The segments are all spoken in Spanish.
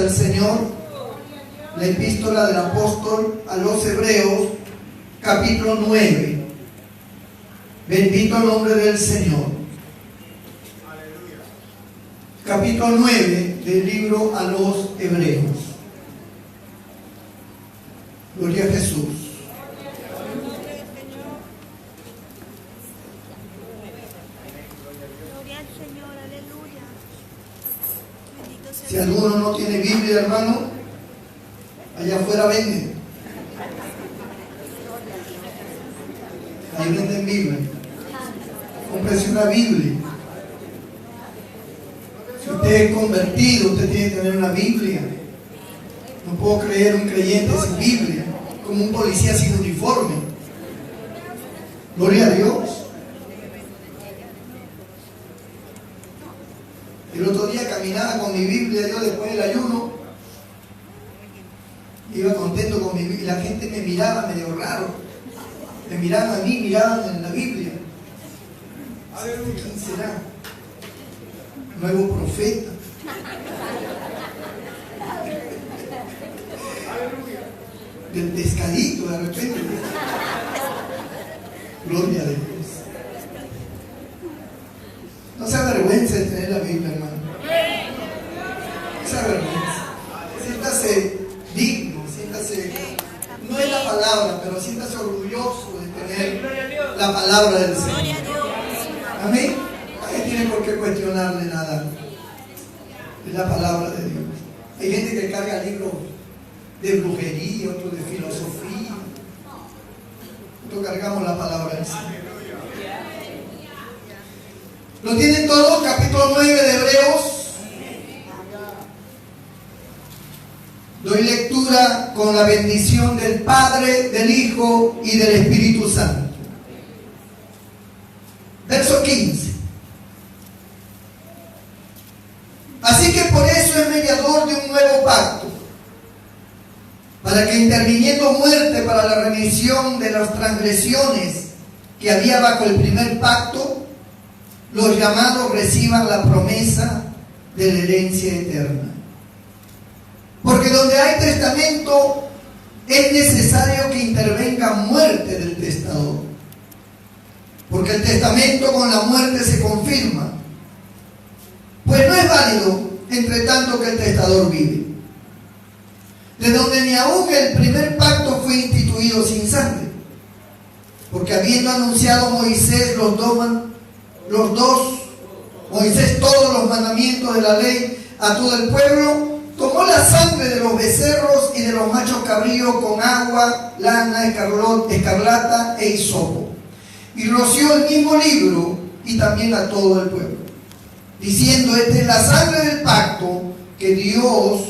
al Señor. La epístola del apóstol a los Hebreos, capítulo 9. Bendito el nombre del Señor. Capítulo 9 del libro a los Hebreos. Gloria a Jesús. Si alguno no tiene Biblia, hermano, allá afuera venden. Ahí venden Biblia. Cómprese una Biblia. Si usted es convertido, usted tiene que tener una Biblia. No puedo creer un creyente sin Biblia, como un policía sin uniforme. Gloria a Dios. El otro día caminaba con mi Biblia, yo después del ayuno, iba contento con mi Biblia, y la gente me miraba medio raro. Me miraban a mí, miraban en la Biblia. ¿Quién será? Nuevo profeta. Del pescadito de repente. Gloria a Dios. No se avergüence de tener la Biblia, hermano. No se avergüence. Siéntase digno, siéntase. No es la palabra, pero siéntase orgulloso de tener la palabra del Señor. Amén. Nadie tiene por qué cuestionarle nada. Es la palabra de Dios. Hay gente que carga libros de brujería, otros de filosofía. Nosotros cargamos la palabra del Señor. ¿Lo tienen todos? Capítulo 9 de Hebreos. Doy lectura con la bendición del Padre, del Hijo y del Espíritu Santo. Verso 15. Así que por eso es mediador de un nuevo pacto, para que interviniendo muerte para la remisión de las transgresiones que había bajo el primer pacto, los llamados reciban la promesa de la herencia eterna. Porque donde hay testamento es necesario que intervenga muerte del testador. Porque el testamento con la muerte se confirma. Pues no es válido entre tanto que el testador vive. De donde ni aún el primer pacto fue instituido sin sangre. Porque habiendo anunciado Moisés Moisés todos los mandamientos de la ley a todo el pueblo, tomó la sangre de los becerros y de los machos cabríos con agua, lana, escarlata e hisopo, y roció el mismo libro y también a todo el pueblo, diciendo: esta es la sangre del pacto que Dios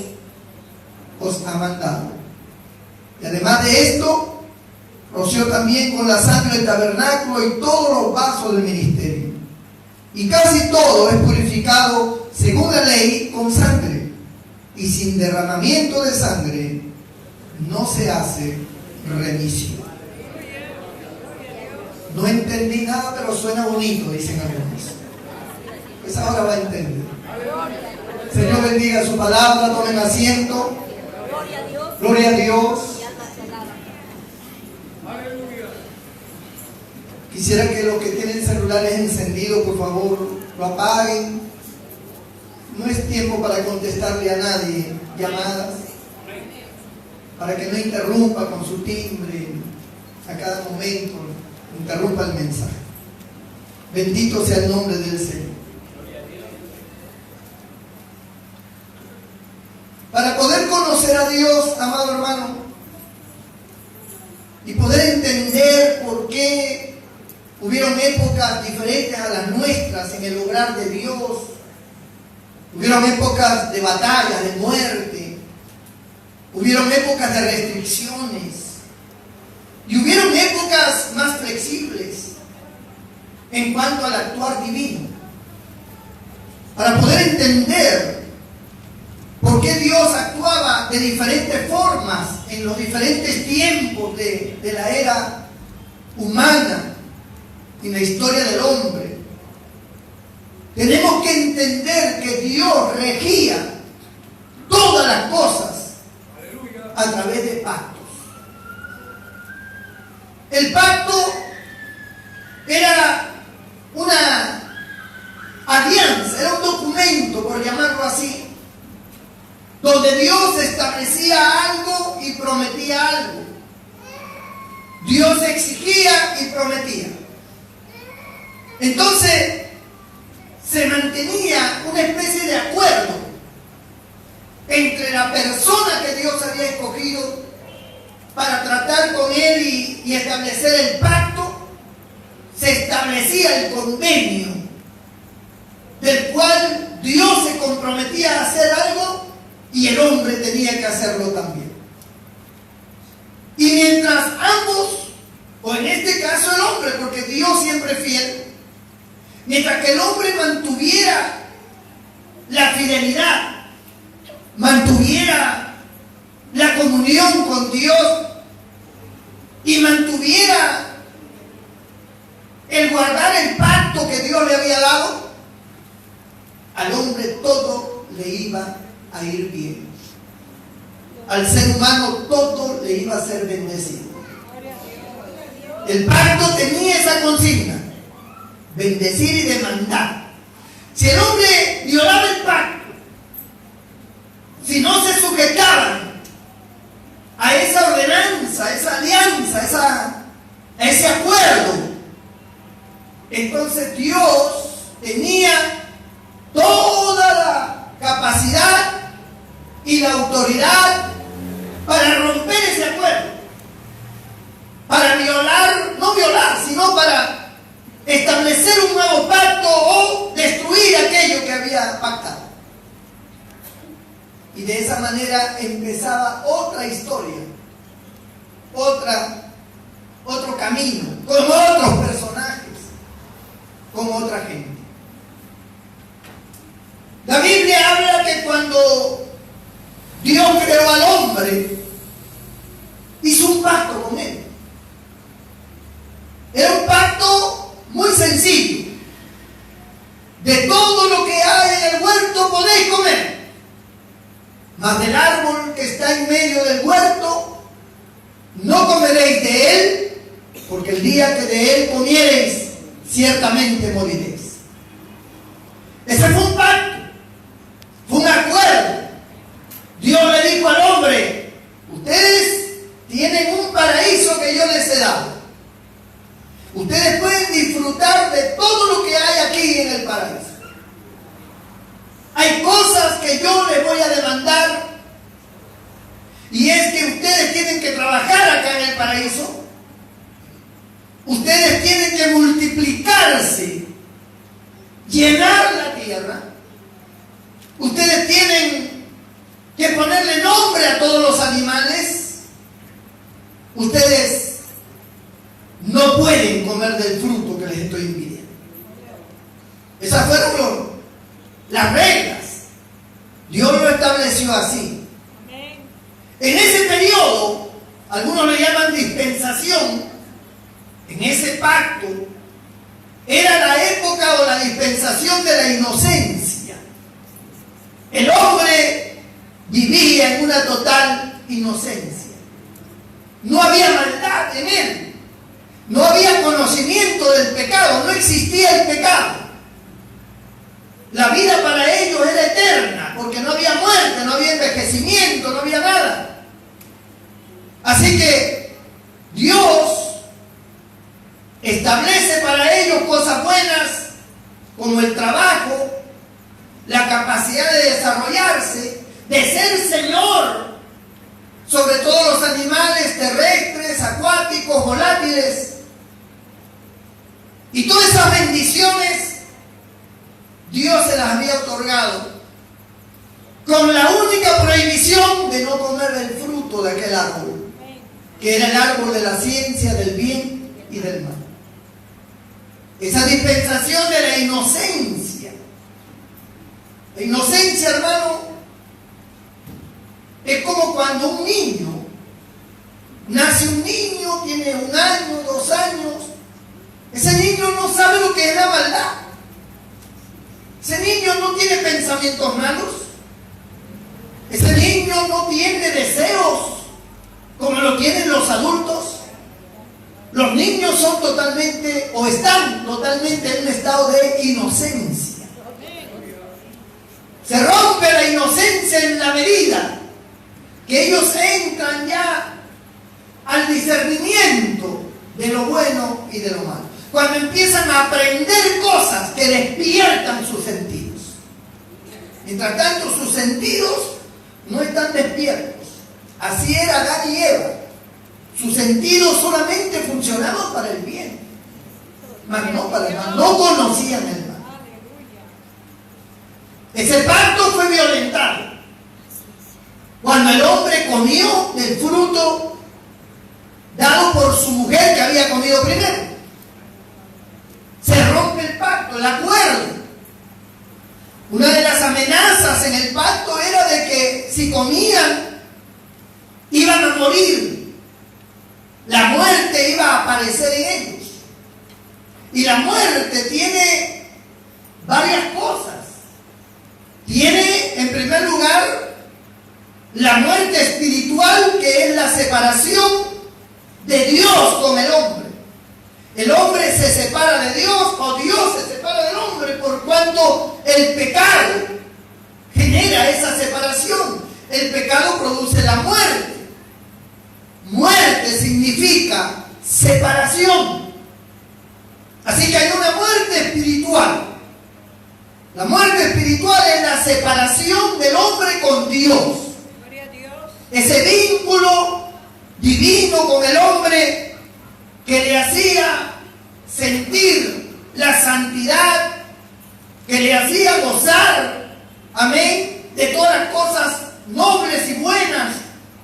os ha mandado. Y además de esto, roció también con la sangre del tabernáculo y todos los vasos del ministerio. Y casi todo es purificado según la ley con sangre, y sin derramamiento de sangre no se hace remisión. No entendí nada, pero suena bonito, dicen algunos. Pues ahora va a entender. Señor bendiga su palabra, tomen asiento. Gloria a Dios. Quisiera que los que tienen celulares encendidos, por favor, lo apaguen. No es tiempo para contestarle a nadie llamadas, para que no interrumpa con su timbre a cada momento, interrumpa el mensaje. Bendito sea el nombre del Señor. Para poder conocer a Dios, amado hermano, y poder entender por qué hubieron épocas diferentes a las nuestras en el obrar de Dios, hubieron épocas de batalla, de muerte, hubieron épocas de restricciones, y hubieron épocas más flexibles en cuanto al actuar divino. Para poder entender por qué Dios actuaba de diferentes formas en los diferentes tiempos de la era humana, en la historia del hombre, tenemos que entender que Dios regía todas las cosas a través de pactos. El pacto era una alianza, era un documento, por llamarlo así, donde Dios establecía algo y prometía algo. Dios exigía y prometía. Entonces se mantenía una especie de acuerdo entre la persona que Dios había escogido para tratar con él y establecer el pacto. Se establecía el convenio del cual Dios se comprometía a hacer algo y el hombre tenía que hacerlo también. Y mientras ambos, o en este caso el hombre, porque Dios siempre es fiel, mientras que el hombre mantuviera la fidelidad, mantuviera la comunión con Dios y mantuviera el guardar el pacto que Dios le había dado, al hombre todo le iba a ir bien. Al ser humano todo le iba a ser bendecido. El pacto tenía esa consigna: bendecir y demandar. Si el hombre violaba el pacto, si no se sujetaban a esa ordenanza, a esa alianza, a ese acuerdo, entonces Dios tenía toda la capacidad y la autoridad para romper ese acuerdo, para violar, no violar, sino para establecer un nuevo pacto o destruir aquello que había pactado. Y de esa manera empezaba otra historia, otro camino, con otros personajes, con otra gente. La Biblia habla que cuando Dios creó al hombre, hizo un pacto con él. Era un pacto muy sencillo. De todo lo que hay en el huerto podéis comer, mas del árbol que está en medio del huerto no comeréis de él, porque el día que de él comiereis, ciertamente moriréis. Ese fue un pacto, fue un acuerdo. Dios le dijo al hombre: ustedes tienen un paraíso que yo les he dado. Ustedes pueden disfrutar de todo lo que hay aquí en el paraíso. Hay cosas que yo les voy a demandar, y es que ustedes tienen que trabajar acá en el paraíso. Ustedes tienen que multiplicarse, llenar la tierra. Ustedes tienen que ponerle nombre a todos los animales. Ustedes no pueden comer del fruto que les estoy impidiendo. Esas fueron las reglas. Dios lo estableció así. En ese periodo, algunos le llaman dispensación, en ese pacto, era la época o la dispensación de la inocencia. El hombre vivía en una total inocencia. No había maldad en él. No había conocimiento del pecado. No existía el pecado. La vida para ellos era eterna, porque no había muerte, no había envejecimiento, no había nada. Así que Dios establece para ellos cosas buenas, como el trabajo, la capacidad de desarrollarse, de ser Señor sobre todos los animales terrestres, acuáticos, volátiles. Y todas esas bendiciones Dios se las había otorgado, con la única prohibición de no comer del fruto de aquel árbol, que era el árbol de la ciencia del bien y del mal. Esa dispensación de la inocencia. La inocencia, hermano, es como cuando un niño, nace un niño, tiene 1 año, 2 años, ese niño no sabe lo que es la maldad. Ese niño no tiene pensamientos malos. Ese niño no tiene deseos como lo tienen los adultos. Los niños son totalmente o están totalmente en un estado de inocencia. Se rompe la inocencia en la medida que ellos entran ya al discernimiento de lo bueno y de lo malo. Cuando empiezan a aprender cosas que despiertan sus sentidos. Mientras tanto, sus sentidos no están despiertos. Así era Adán y Eva. Sus sentidos solamente funcionaban para el bien, mas no para el mal. No conocían el mal. Ese pacto fue violentado cuando el hombre comió del fruto dado por su mujer que había comido primero. Se rompe el pacto, el acuerdo. Una de las amenazas en el pacto era de que si comían iban a morir. La muerte iba a aparecer en ellos. Y la muerte tiene varias cosas. Tiene, en primer lugar, la muerte espiritual, que es la separación de Dios con el hombre. El hombre se separa de Dios o Dios se separa del hombre, por cuanto el pecado genera esa separación. El pecado produce la muerte. Muerte significa separación. Así que hay una muerte espiritual. La muerte espiritual es la separación del hombre con Dios. Ese vínculo divino con el hombre que le hacía sentir la santidad, que le hacía gozar, amén, de todas las cosas nobles y buenas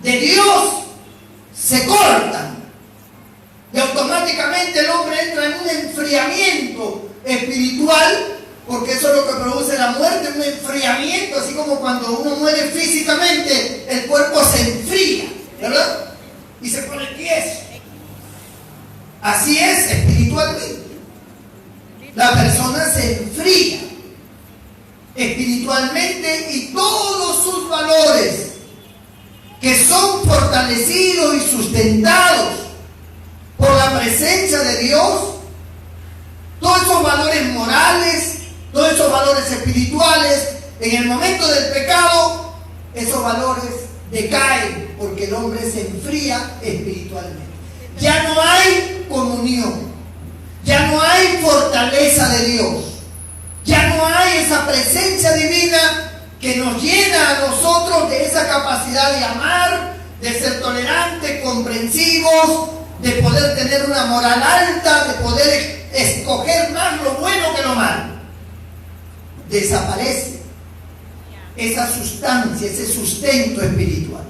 de Dios, se cortan. Y automáticamente el hombre entra en un enfriamiento espiritual, porque eso es lo que produce la muerte, un enfriamiento, así como cuando uno muere físicamente, el cuerpo se enfría, ¿verdad? Y se pone tieso. Así es espiritualmente. La persona se enfría espiritualmente y todos sus valores que son fortalecidos y sustentados por la presencia de Dios, todos esos valores morales, todos esos valores espirituales, en el momento del pecado, esos valores decaen porque el hombre se enfría espiritualmente. Ya no hay comunión, ya no hay fortaleza de Dios, ya no hay esa presencia divina que nos llena a nosotros de esa capacidad de amar, de ser tolerantes, comprensivos, de poder tener una moral alta, de poder escoger más lo bueno que lo malo. Desaparece esa sustancia, ese sustento espiritual.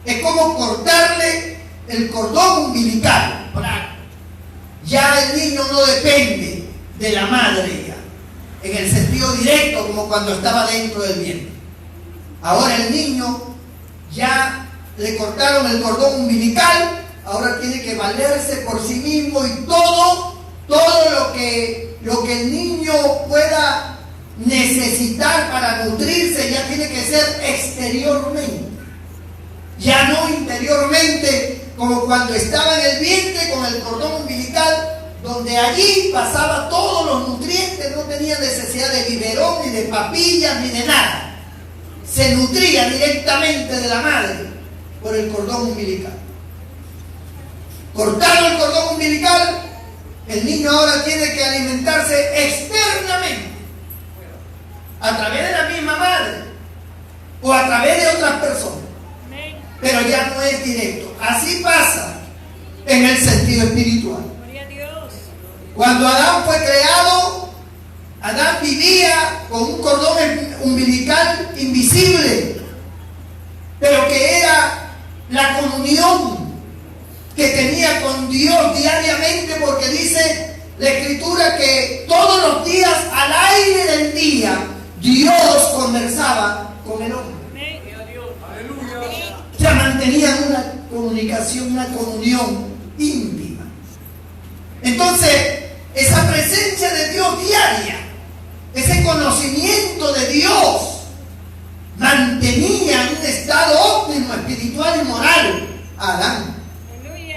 Es como cortarle el cordón umbilical. Ya el niño no depende de la madre ya, en el sentido directo, como cuando estaba dentro del vientre. Ahora el niño ya le cortaron el cordón umbilical, ahora tiene que valerse por sí mismo, y todo lo que el niño pueda necesitar para nutrirse ya tiene que ser exteriormente, ya no interiormente, como cuando estaba en el vientre con el cordón umbilical, donde allí pasaba todos los nutrientes, no tenía necesidad de biberón, ni de papillas, ni de nada. Se nutría directamente de la madre por el cordón umbilical. Cortado el cordón umbilical, el niño ahora tiene que alimentarse externamente, a través de la misma madre o a través de otras personas, pero ya no es directo. Así pasa en el sentido espiritual. Cuando Adán fue creado, Adán vivía con un cordón umbilical invisible, pero que era la comunión que tenía con Dios diariamente, porque dice la Escritura que todos los días, al aire del día, Dios conversaba con el hombre. Ya mantenían una comunicación, una comunión íntima. Entonces, esa presencia de Dios diaria, ese conocimiento de Dios, mantenía en un estado a Adán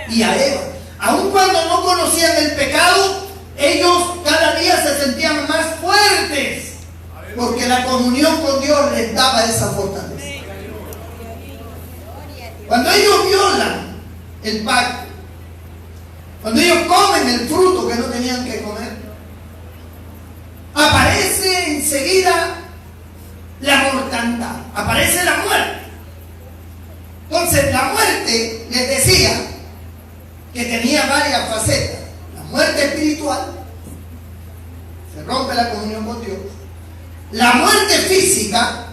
y a Eva. Aun cuando no conocían el pecado, ellos cada día se sentían más fuertes, porque la comunión con Dios les daba esa fortaleza. Cuando ellos violan el pacto, cuando ellos comen el fruto que no tenían que comer, aparece enseguida la mortandad, aparece la muerte. Entonces la muerte, les decía, que tenía varias facetas. La muerte espiritual, se rompe la comunión con Dios. La muerte física,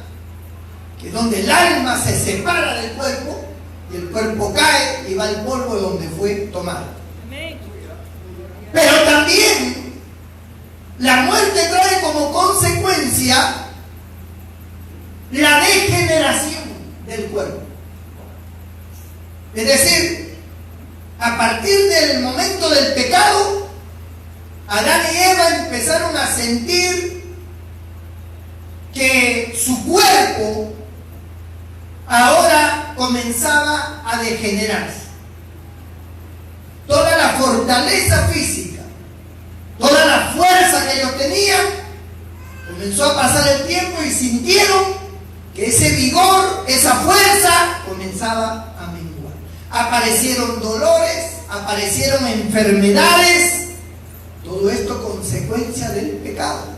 que es donde el alma se separa del cuerpo y el cuerpo cae y va al polvo de donde fue tomado. Pero también la muerte trae como consecuencia la degeneración del cuerpo. Es decir, a partir del momento del pecado, Adán y Eva empezaron a sentir que su cuerpo ahora comenzaba a degenerarse. Toda la fortaleza física, toda la fuerza que ellos tenían, comenzó a pasar el tiempo y sintieron que ese vigor, esa fuerza comenzaba a menguar. Aparecieron dolores, aparecieron enfermedades, todo esto consecuencia del pecado.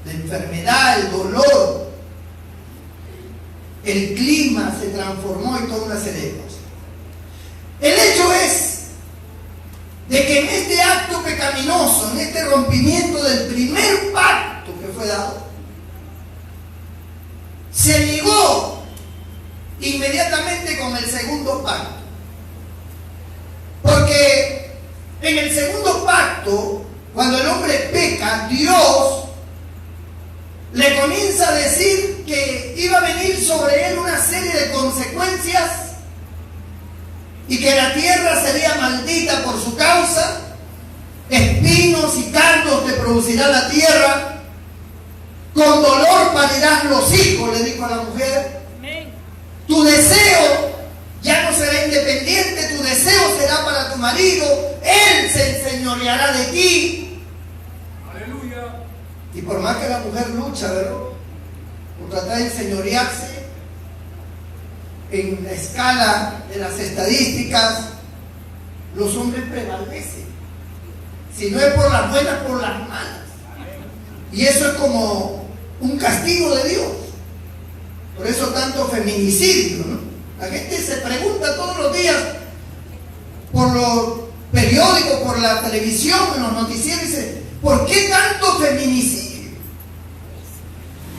La enfermedad, el dolor, el clima se transformó y toda una serie de cosas. El hecho es de que en este acto pecaminoso, en este rompimiento del primer pacto que fue dado, se ligó inmediatamente con el segundo pacto. Porque en el segundo pacto, cuando el hombre peca, Dios le comienza a decir que iba a venir sobre él una serie de consecuencias y que la tierra sería maldita por su causa. Espinos y cardos te producirá la tierra, con dolor parirán los hijos, le dijo a la mujer. Tu deseo ya no será independiente, tu deseo será para tu marido, él se enseñoreará de ti. Aleluya. Y por más que la mujer lucha, ¿verdad?, por tratar de enseñorearse, en la escala de las estadísticas, los hombres prevalecen. Si no es por las buenas, por las malas. Y eso es como un castigo de Dios. Por eso tanto feminicidio, ¿no? La gente se pregunta todos los días por los periódicos, por la televisión, en los noticieros, dice, ¿por qué tanto feminicidio?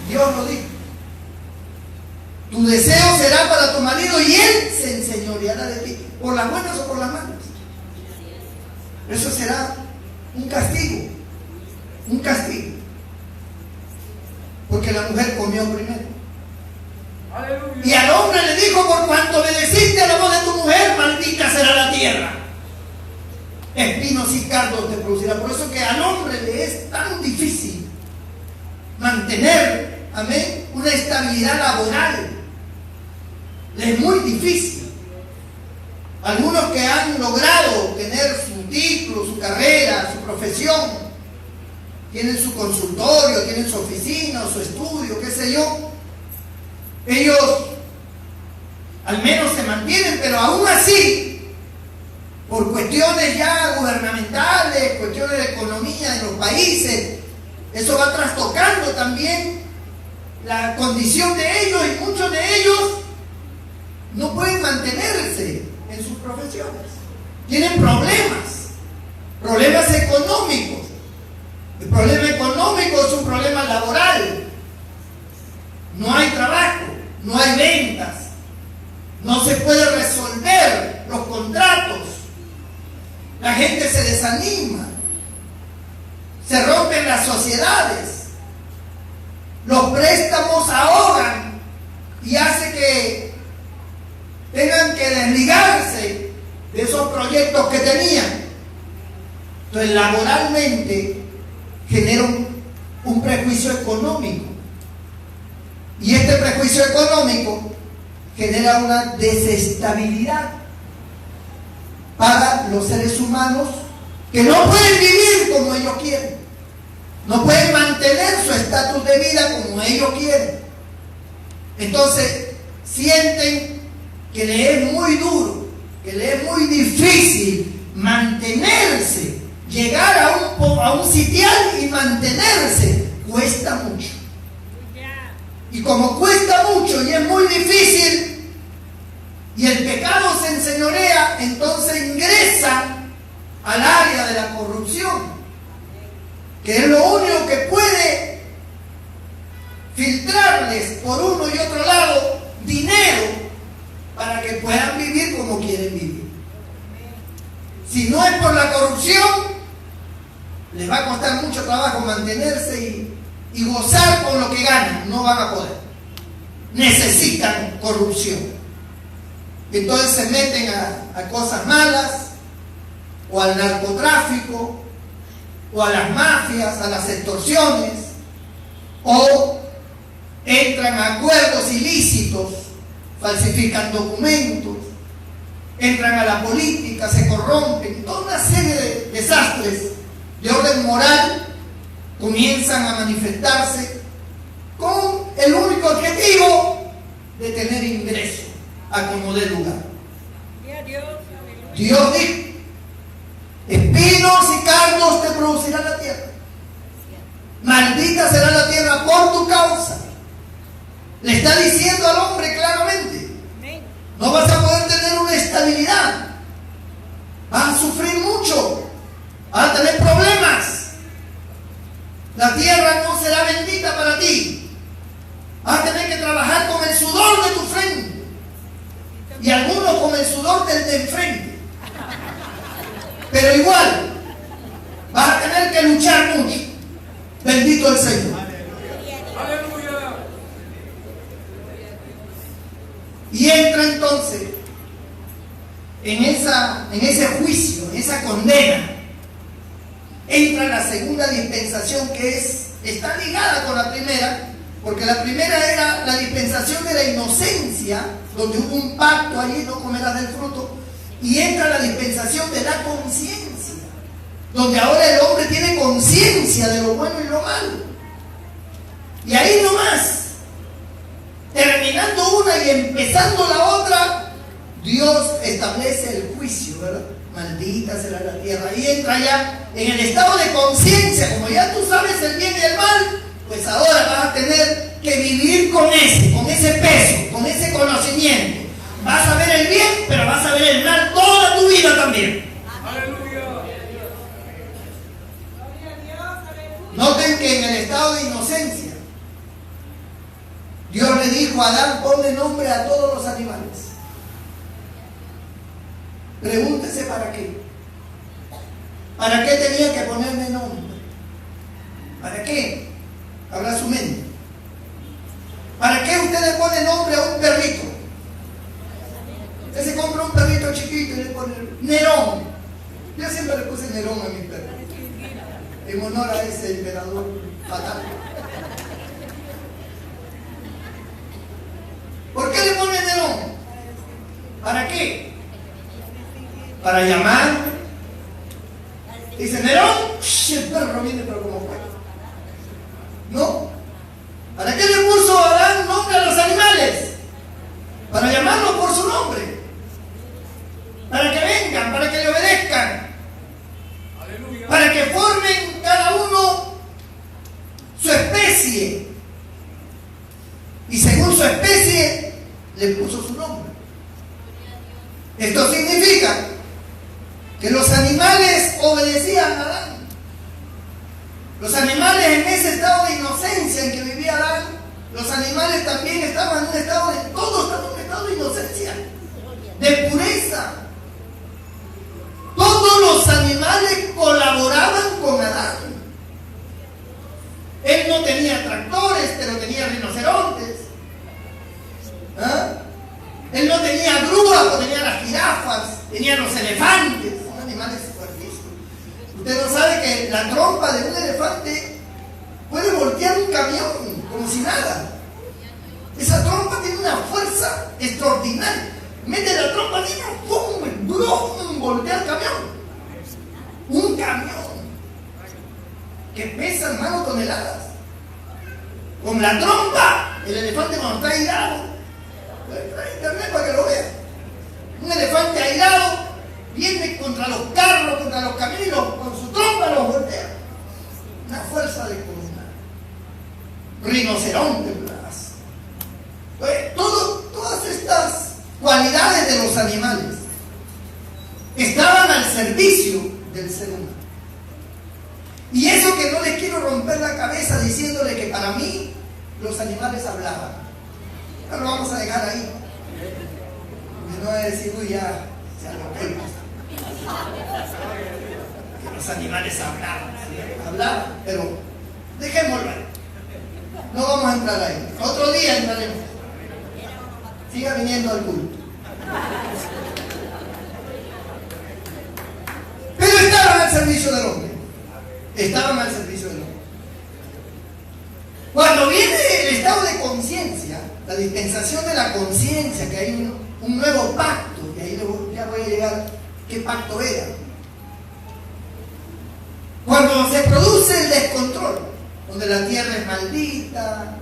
Dios lo dijo. Tu deseo será para tu marido y él se enseñoreará de ti, por las buenas o por las malas. Eso será un castigo, un castigo. Porque la mujer comió primero. Aleluya. Y al hombre le dijo, por cuanto obedeciste a la voz de tu mujer, maldita será la tierra. Espinos y cardos te producirá. Por eso que al hombre le es tan difícil mantener, amén, una estabilidad laboral. Le es muy difícil. Algunos que han logrado tener su título, su carrera, su profesión, tienen su consultorio, tienen su oficina, su estudio, qué sé yo, ellos al menos se mantienen, pero aún así, por cuestiones ya gubernamentales, cuestiones de economía de los países, eso va trastocando también la condición de ellos, y muchos de ellos no pueden mantenerse en sus profesiones. Tienen problemas económicos. El problema económico es un problema laboral. No hay trabajo, no hay ventas, no se puede resolver los contratos. La gente se desanima, se rompen las sociedades, los préstamos ahogan y hace que tengan que desligarse de esos proyectos que tenían. Entonces, laboralmente genera un prejuicio económico. Y este prejuicio económico genera una desestabilidad para los seres humanos que no pueden vivir como ellos quieren, no pueden mantener su estatus de vida como ellos quieren. Entonces sienten que le es muy duro, que le es muy difícil mantenerse, llegar a un sitial y mantenerse, cuesta mucho. Y como cuesta mucho y es muy difícil, y el pecado se enseñorea, entonces ingresa al área de la corrupción, que es lo único que puede filtrarles por uno y otro lado dinero para que puedan vivir como quieren vivir. Si no es por la corrupción, les va a costar mucho trabajo mantenerse y gozar con lo que ganan. No van a poder. Necesitan corrupción. Entonces se meten a cosas malas, o al narcotráfico, o a las mafias, a las extorsiones, o entran a acuerdos ilícitos, falsifican documentos, entran a la política, se corrompen, toda una serie de desastres de orden moral comienzan a manifestarse con el único objetivo de tener ingreso a como dé lugar. Dios dijo: espinos y cardos te producirá la tierra, maldita será la tierra por tu causa. Le está diciendo al hombre claramente: no vas a poder tener una estabilidad, vas a sufrir mucho, vas a tener problemas, la tierra no será bendita para ti, vas a tener que trabajar con el sudor de tu frente, y algunos con el sudor del de enfrente, pero igual vas a tener que luchar mucho. Bendito el Señor. Y entra entonces en ese juicio, en esa condena, entra la segunda dispensación, que está ligada con la primera, porque la primera era la dispensación de la inocencia, donde hubo un pacto allí, no comerás del fruto, y entra la dispensación de la conciencia, donde ahora el hombre tiene conciencia de lo bueno y lo malo. Y ahí nomás, terminando una y empezando la otra, Dios establece el juicio, ¿verdad? Maldita será la tierra. Y entra ya en el estado de conciencia, como ya tú sabes el bien y el mal, pues ahora vas a tener que vivir con ese peso, con ese conocimiento. Vas a ver el bien, pero vas a ver el mal toda tu vida también. Noten que en el estado de inocencia, Dios le dijo a Adán: ponle nombre a todos los animales. Pregúntese para qué. ¿Para qué tenía que ponerle nombre? ¿Para qué? Abra su mente. ¿Para qué usted le pone nombre a un perrito? Usted se compra un perrito chiquito y le pone Nerón. Yo siempre le puse Nerón a mi perro, en honor a ese emperador fatal. ¿Por qué le pone Nerón? ¿Para qué? Para llamar. Dice Nerón, el perro viene pero como fue. No. ¿Para qué le puso Adán nombre a los animales? Para llamarlos por su nombre, para que vengan, para que le obedezcan. Aleluya. Para que formen cada uno su especie, y según su especie le puso su nombre. Esto significa que los animales obedecían a Adán. Los animales, en ese estado de inocencia en que vivía Adán, los animales también estaban en un estado de, todos estaban en un estado de inocencia, de pureza. Todos los animales colaboraban con Adán. Él no tenía tractores, pero tenía rinocerontes. ¿Ah? Él no tenía grúas, pero tenía las jirafas, tenía los elefantes, son animales fuertísimos. Usted no sabe que la trompa de un elefante puede voltear un camión como si nada. Esa trompa tiene una fuerza extraordinaria. Mete la trompa así, ¡pum! ¡Brum! Voltea el camión. Un camión que pesa, hermano, toneladas. Con la trompa, el elefante cuando está airado, trae internet para que lo vea. Un elefante airado viene contra los carros, contra los camiones, con su trompa los voltea. Una fuerza de columna. Rinoceronte, todas estas cualidades de los animales estaban al servicio del ser humano. Y eso que no les quiero romper la cabeza diciéndole que para mí los animales hablaban. No lo vamos a dejar ahí. Y no voy a decir, uy, ya se alocó. Que los animales hablaban, pero dejémoslo ahí. No vamos a entrar ahí. Otro día entraremos. Siga viniendo al culto. Pero estaban al servicio del hombre. Estaban al servicio del hombre. Cuando viene el estado de conciencia, la dispensación de la conciencia, que hay un nuevo pacto, y ahí ya voy a llegar qué pacto era. Cuando se produce el descontrol, donde la tierra es maldita,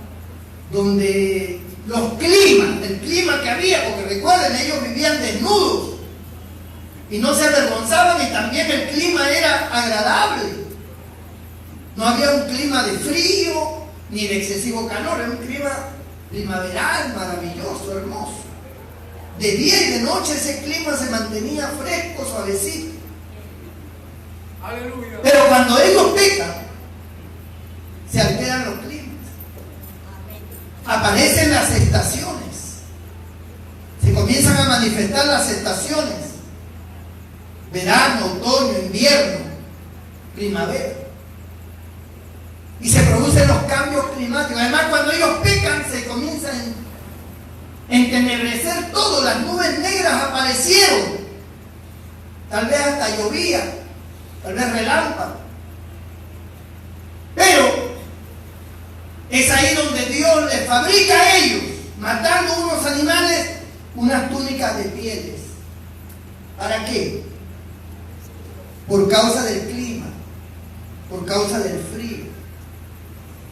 donde el clima que había, porque recuerden, ellos vivían desnudos y no se avergonzaban, y también el clima era agradable. No había un clima de frío ni de excesivo calor, era un clima primaveral, maravilloso, hermoso. De día y de noche ese clima se mantenía fresco, suavecito. Aleluya. Pero cuando ellos pecan, se alteran los climas. Aparecen las estaciones. Se comienzan a manifestar las estaciones. Verano, otoño, invierno, primavera. Y se producen los cambios climáticos. Además, cuando ellos pecan, se comienzan a entenebrecer todo. Las nubes negras aparecieron. Tal vez hasta llovía, tal vez relámpago. Pero es ahí donde Dios les fabrica a ellos, matando unos animales, unas túnicas de pieles. ¿Para qué? Por causa del clima, por causa del frío.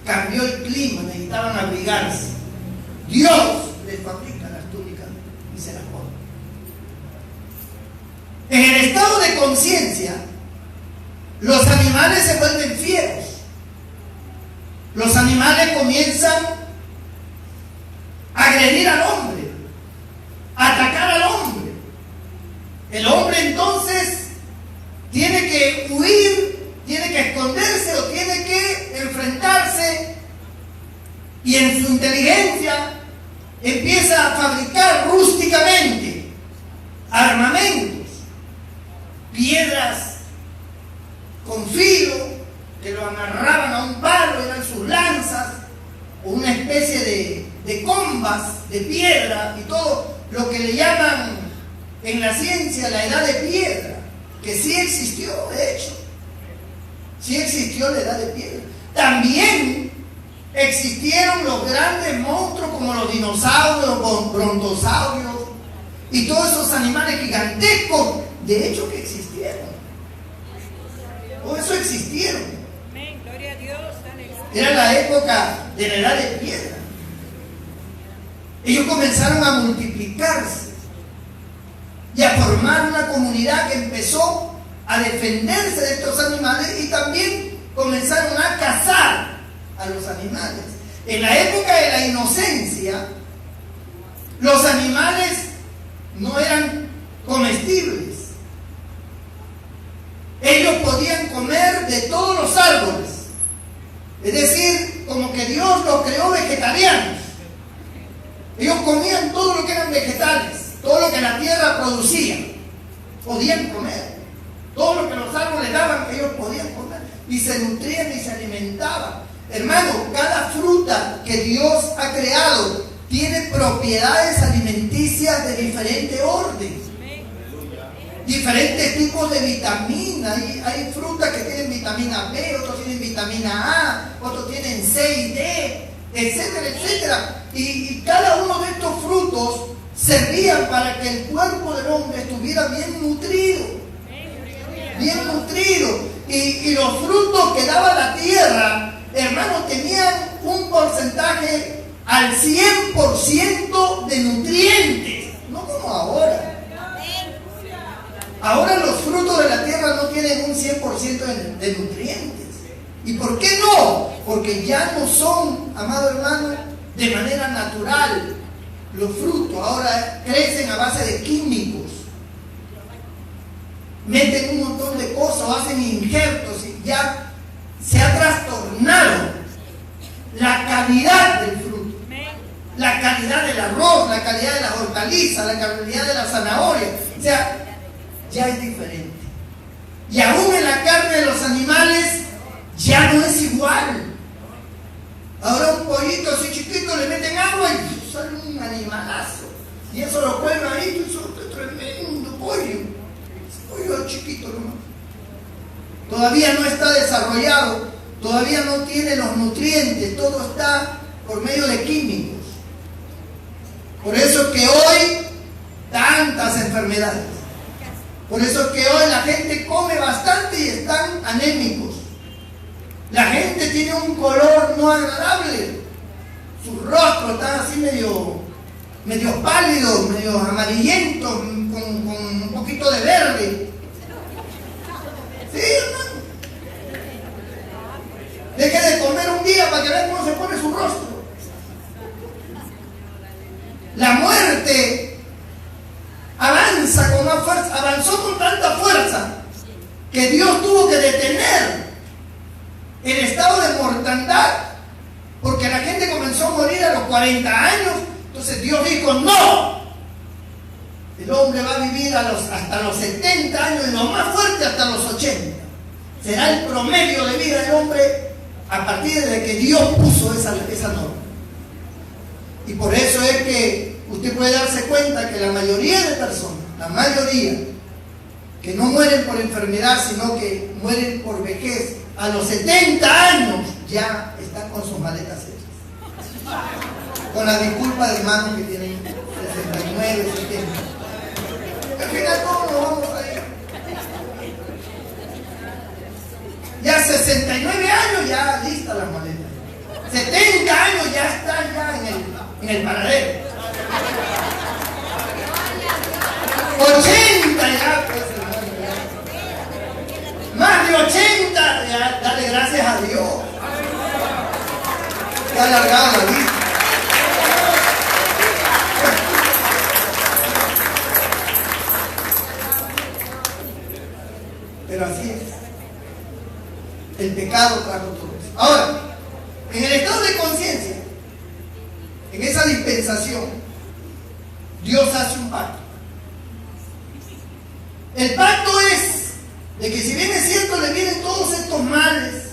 Cambió el clima, necesitaban abrigarse. Dios les fabrica las túnicas y se las pone. En el estado de conciencia, los animales se vuelven fieros. Los animales comienzan a agredir al hombre, a atacar al hombre. El hombre entonces tiene que huir, tiene que esconderse o tiene que enfrentarse, y en su inteligencia empieza a fabricar rústicamente armamentos, piedras con filo que lo amarraban a un palo, eran sus lanzas, o una especie de combas de piedra, y todo lo que le llaman en la ciencia la edad de piedra, que sí existió, de hecho, sí existió la edad de piedra. También existieron los grandes monstruos como los dinosaurios, los brontosaurios y todos esos animales gigantescos, de hecho que existieron. Todo eso existieron. Gloria a Dios. Era la época de la edad de piedra. Ellos comenzaron a multiplicarse y a formar una comunidad que empezó a defenderse de estos animales, y también comenzaron a cazar a los animales. En la época de la inocencia, los animales no eran comestibles. Ellos podían comer de todos los árboles. Es decir, como que Dios los creó vegetarianos. Ellos comían todo lo que eran vegetales, todo lo que la tierra producía. Podían comer. Todo lo que los árboles daban, ellos podían comer. Y se nutrían y se alimentaban. Hermano, cada fruta que Dios ha creado tiene propiedades alimenticias de diferente orden. Diferentes tipos de vitaminas. Hay frutas que tienen vitamina B, otros tienen vitamina A, otros tienen C y D, etcétera, etcétera. Y cada uno de estos frutos servían para que el cuerpo del hombre estuviera bien nutrido. Bien nutrido. Y los frutos que daba la tierra, hermanos, tenían un porcentaje al 100% de nutrientes. No como ahora. Ahora los frutos de la tierra no tienen un 100% de nutrientes. ¿Y por qué no? Porque ya no son, amado hermano, de manera natural. Los frutos ahora crecen a base de químicos. Meten un montón de cosas, hacen injertos y ya se ha trastornado la calidad del fruto, la calidad del arroz, la calidad de las hortalizas, la calidad de la zanahoria. O sea, ya es diferente. Y aún en la carne de los animales ya no es igual. Ahora un pollito así chiquito le meten agua y sale un animalazo. Y eso lo cuelgan ahí, eso es tremendo pollo. Pollo chiquito nomás. Todavía no está desarrollado, todavía no tiene los nutrientes, todo está por medio de químicos. Por eso que hoy tantas enfermedades. Por eso que hoy la gente come bastante y están anémicos. La gente tiene un color no agradable. Sus rostros están así medio pálidos, medio amarillentos, con un poquito de verde. Sí, hermano. Deje de comer un día para que vean cómo se pone su rostro. La muerte avanza con más fuerza, avanzó con tanta fuerza que Dios tuvo que detener el estado de mortandad, porque la gente comenzó a morir a los 40 años. Entonces Dios dijo: no, el hombre va a vivir hasta los 70 años y lo más fuerte hasta los 80. Será el promedio de vida del hombre a partir de que Dios puso esa norma. Y por eso es que usted puede darse cuenta que la mayoría de personas, la mayoría, que no mueren por enfermedad, sino que mueren por vejez, a los 70 años ya están con sus maletas hechas. Con la disculpa de hermanos que tienen 69, 70. Al final todos nos vamos a ir. Ya 69 años ya lista la maleta. 70 años ya están ya en el paradero. 80 ya, pues, más de 80, ya, dale gracias a Dios. Ya alargado la vida. Pero así es. El pecado trajo todo eso. Ahora, en el estado de conciencia, en esa dispensación, Dios hace un pacto. El pacto es de que, si bien es cierto, le vienen todos estos males,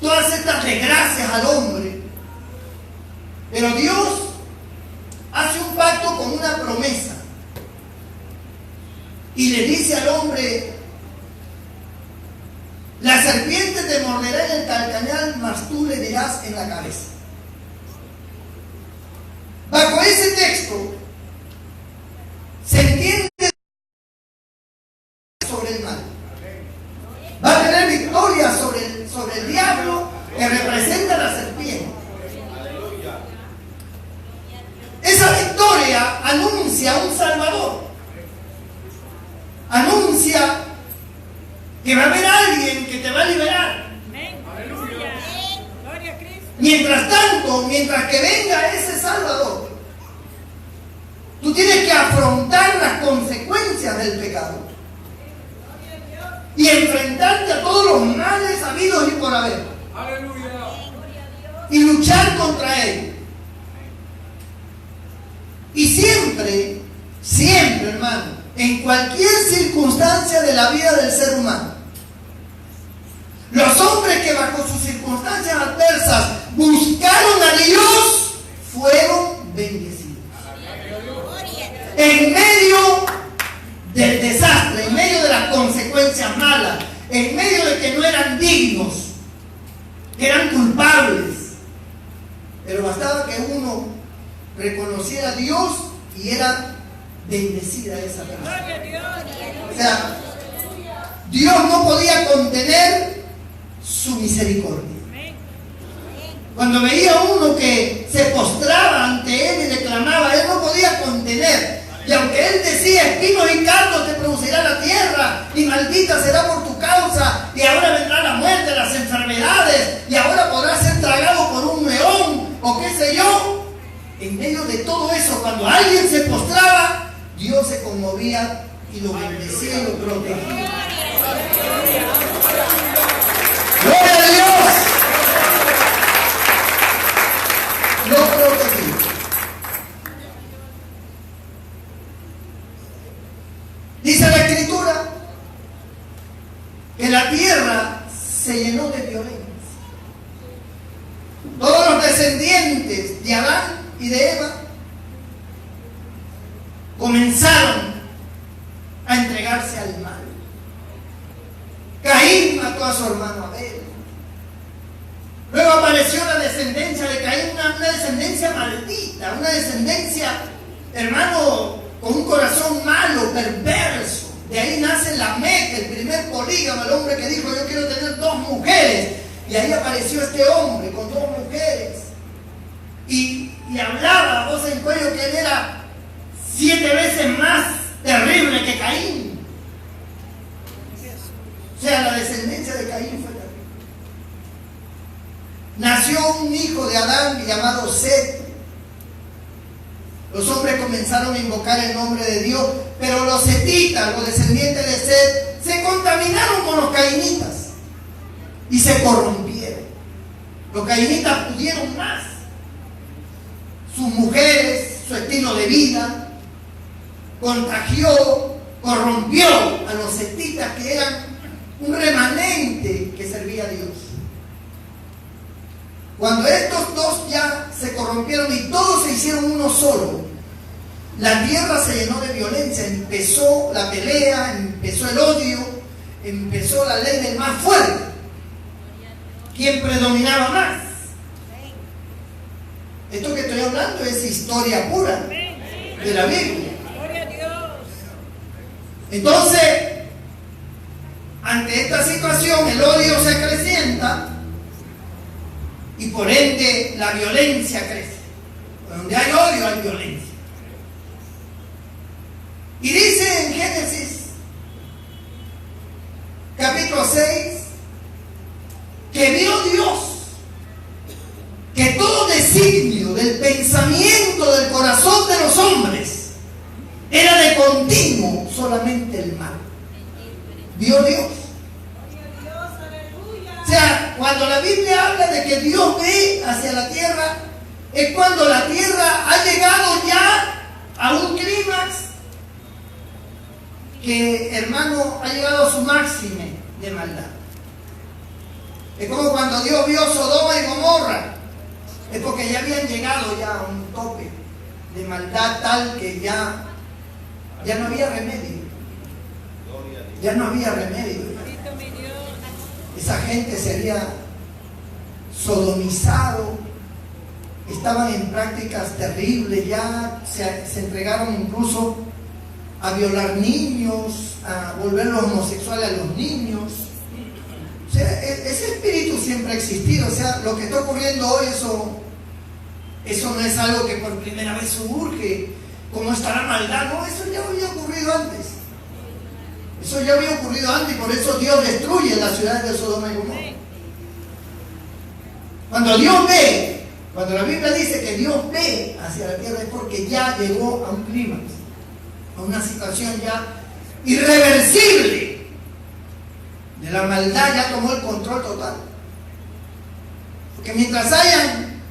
todas estas desgracias al hombre, pero Dios hace un pacto con una promesa y le dice al hombre: la serpiente te morderá en el calcañal, mas tú le dirás en la cabeza. Bajo ese texto se entiende sobre el mal. Va a tener victoria sobre el diablo, que representa la serpiente. Esa victoria anuncia un Salvador. Anuncia que va a haber alguien que te va a liberar. Mientras tanto, mientras que venga ese Salvador, tú tienes que afrontar las consecuencias del pecado y enfrentarte a todos los males habidos y por haber. Y luchar contra él. Y siempre, siempre, hermano, en cualquier circunstancia de la vida del ser humano, los hombres que bajo sus circunstancias adversas buscaron a Dios fueron bendecidos. En medio del desastre, en medio de las consecuencias malas, en medio de que no eran dignos, que eran culpables, pero bastaba que uno reconociera a Dios y era bendecida esa persona. O sea, Dios no podía contener su misericordia. Cuando veía a uno que se postraba ante él y le clamaba, él no podía contener. Y aunque él decía, espinos y cardos te producirá la tierra, y maldita será por tu causa, y ahora vendrá la muerte, las enfermedades, y ahora podrás ser tragado por un león, o qué sé yo. En medio de todo eso, cuando alguien se postraba, Dios se conmovía y lo bendecía y lo protegía. ¡Gloria a Dios! Lo protegía. Dice la Escritura que la tierra se llenó de violencia. Todos los descendientes de Adán y de Eva comenzaron a entregarse al mal. Caín mató a su hermano Abel. Luego apareció la descendencia de Caín, una descendencia maldita, una descendencia, hermano, con un corazón malo, perverso. De ahí nace Lamec, el primer polígamo, el hombre que dijo, yo quiero tener 2 mujeres. Y ahí apareció este hombre con 2 mujeres. Y hablaba a voz en cuello que él era 7 veces más terrible que Caín. O sea, la descendencia de Caín fue terrible. Nació un hijo de Adán llamado Set. Los hombres comenzaron a invocar el nombre de Dios, pero los setitas, los descendientes de Set, se contaminaron con los cainitas y se corrompieron. Los cainitas pudieron más. Sus mujeres, su estilo de vida, contagió, corrompió a los setitas, que eran un remanente que servía a Dios. Cuando estos dos ya se corrompieron y todos se hicieron uno solo, la tierra se llenó de violencia. Empezó la pelea, empezó el odio, empezó la ley del más fuerte. ¿Quién predominaba más? Esto que estoy hablando es historia pura de la Biblia. Entonces, ante esta situación, el odio se acrecienta y por ende la violencia crece. Donde hay odio hay violencia. Y dice en Génesis capítulo 6 que vio Dios que todo designio del pensamiento del corazón de los hombres era de continuo solamente el mal. Vio Dios. O sea, cuando la Biblia habla de que Dios ve hacia la tierra, es cuando la tierra ha llegado ya a un clímax que, hermano, ha llegado a su máxime de maldad. Es como cuando Dios vio Sodoma y Gomorra. Es porque ya habían llegado ya a un tope de maldad tal que ya no había remedio. Ya no había remedio. Esa gente se había sodomizado, estaban en prácticas terribles, ya se entregaron incluso a violar niños, a volverlos homosexuales a los niños. O sea, ese espíritu siempre ha existido. O sea, lo que está ocurriendo hoy, eso no es algo que por primera vez surge. ¿Cómo está la maldad? No, eso ya había ocurrido antes. Eso ya había ocurrido antes y por eso Dios destruye las ciudades de Sodoma y Gomorra. Cuando Dios ve, cuando la Biblia dice que Dios ve hacia la tierra, es porque ya llegó a un clímax, a una situación ya irreversible. De la maldad ya tomó el control total. Porque mientras hayan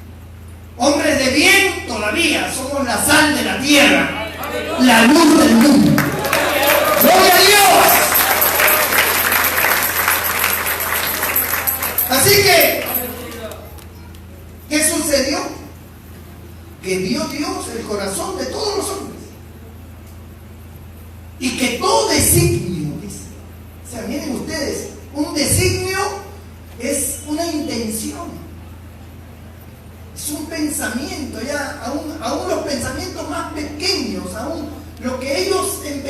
hombres de bien, todavía somos la sal de la tierra, la luz del mundo. ¡Gloria a Dios! Así que, ¿qué sucedió? Que vio Dios el corazón de todos los hombres. Y que todo designio, dice. O sea, miren ustedes, un designio es una intención. Es un pensamiento, ya, aún los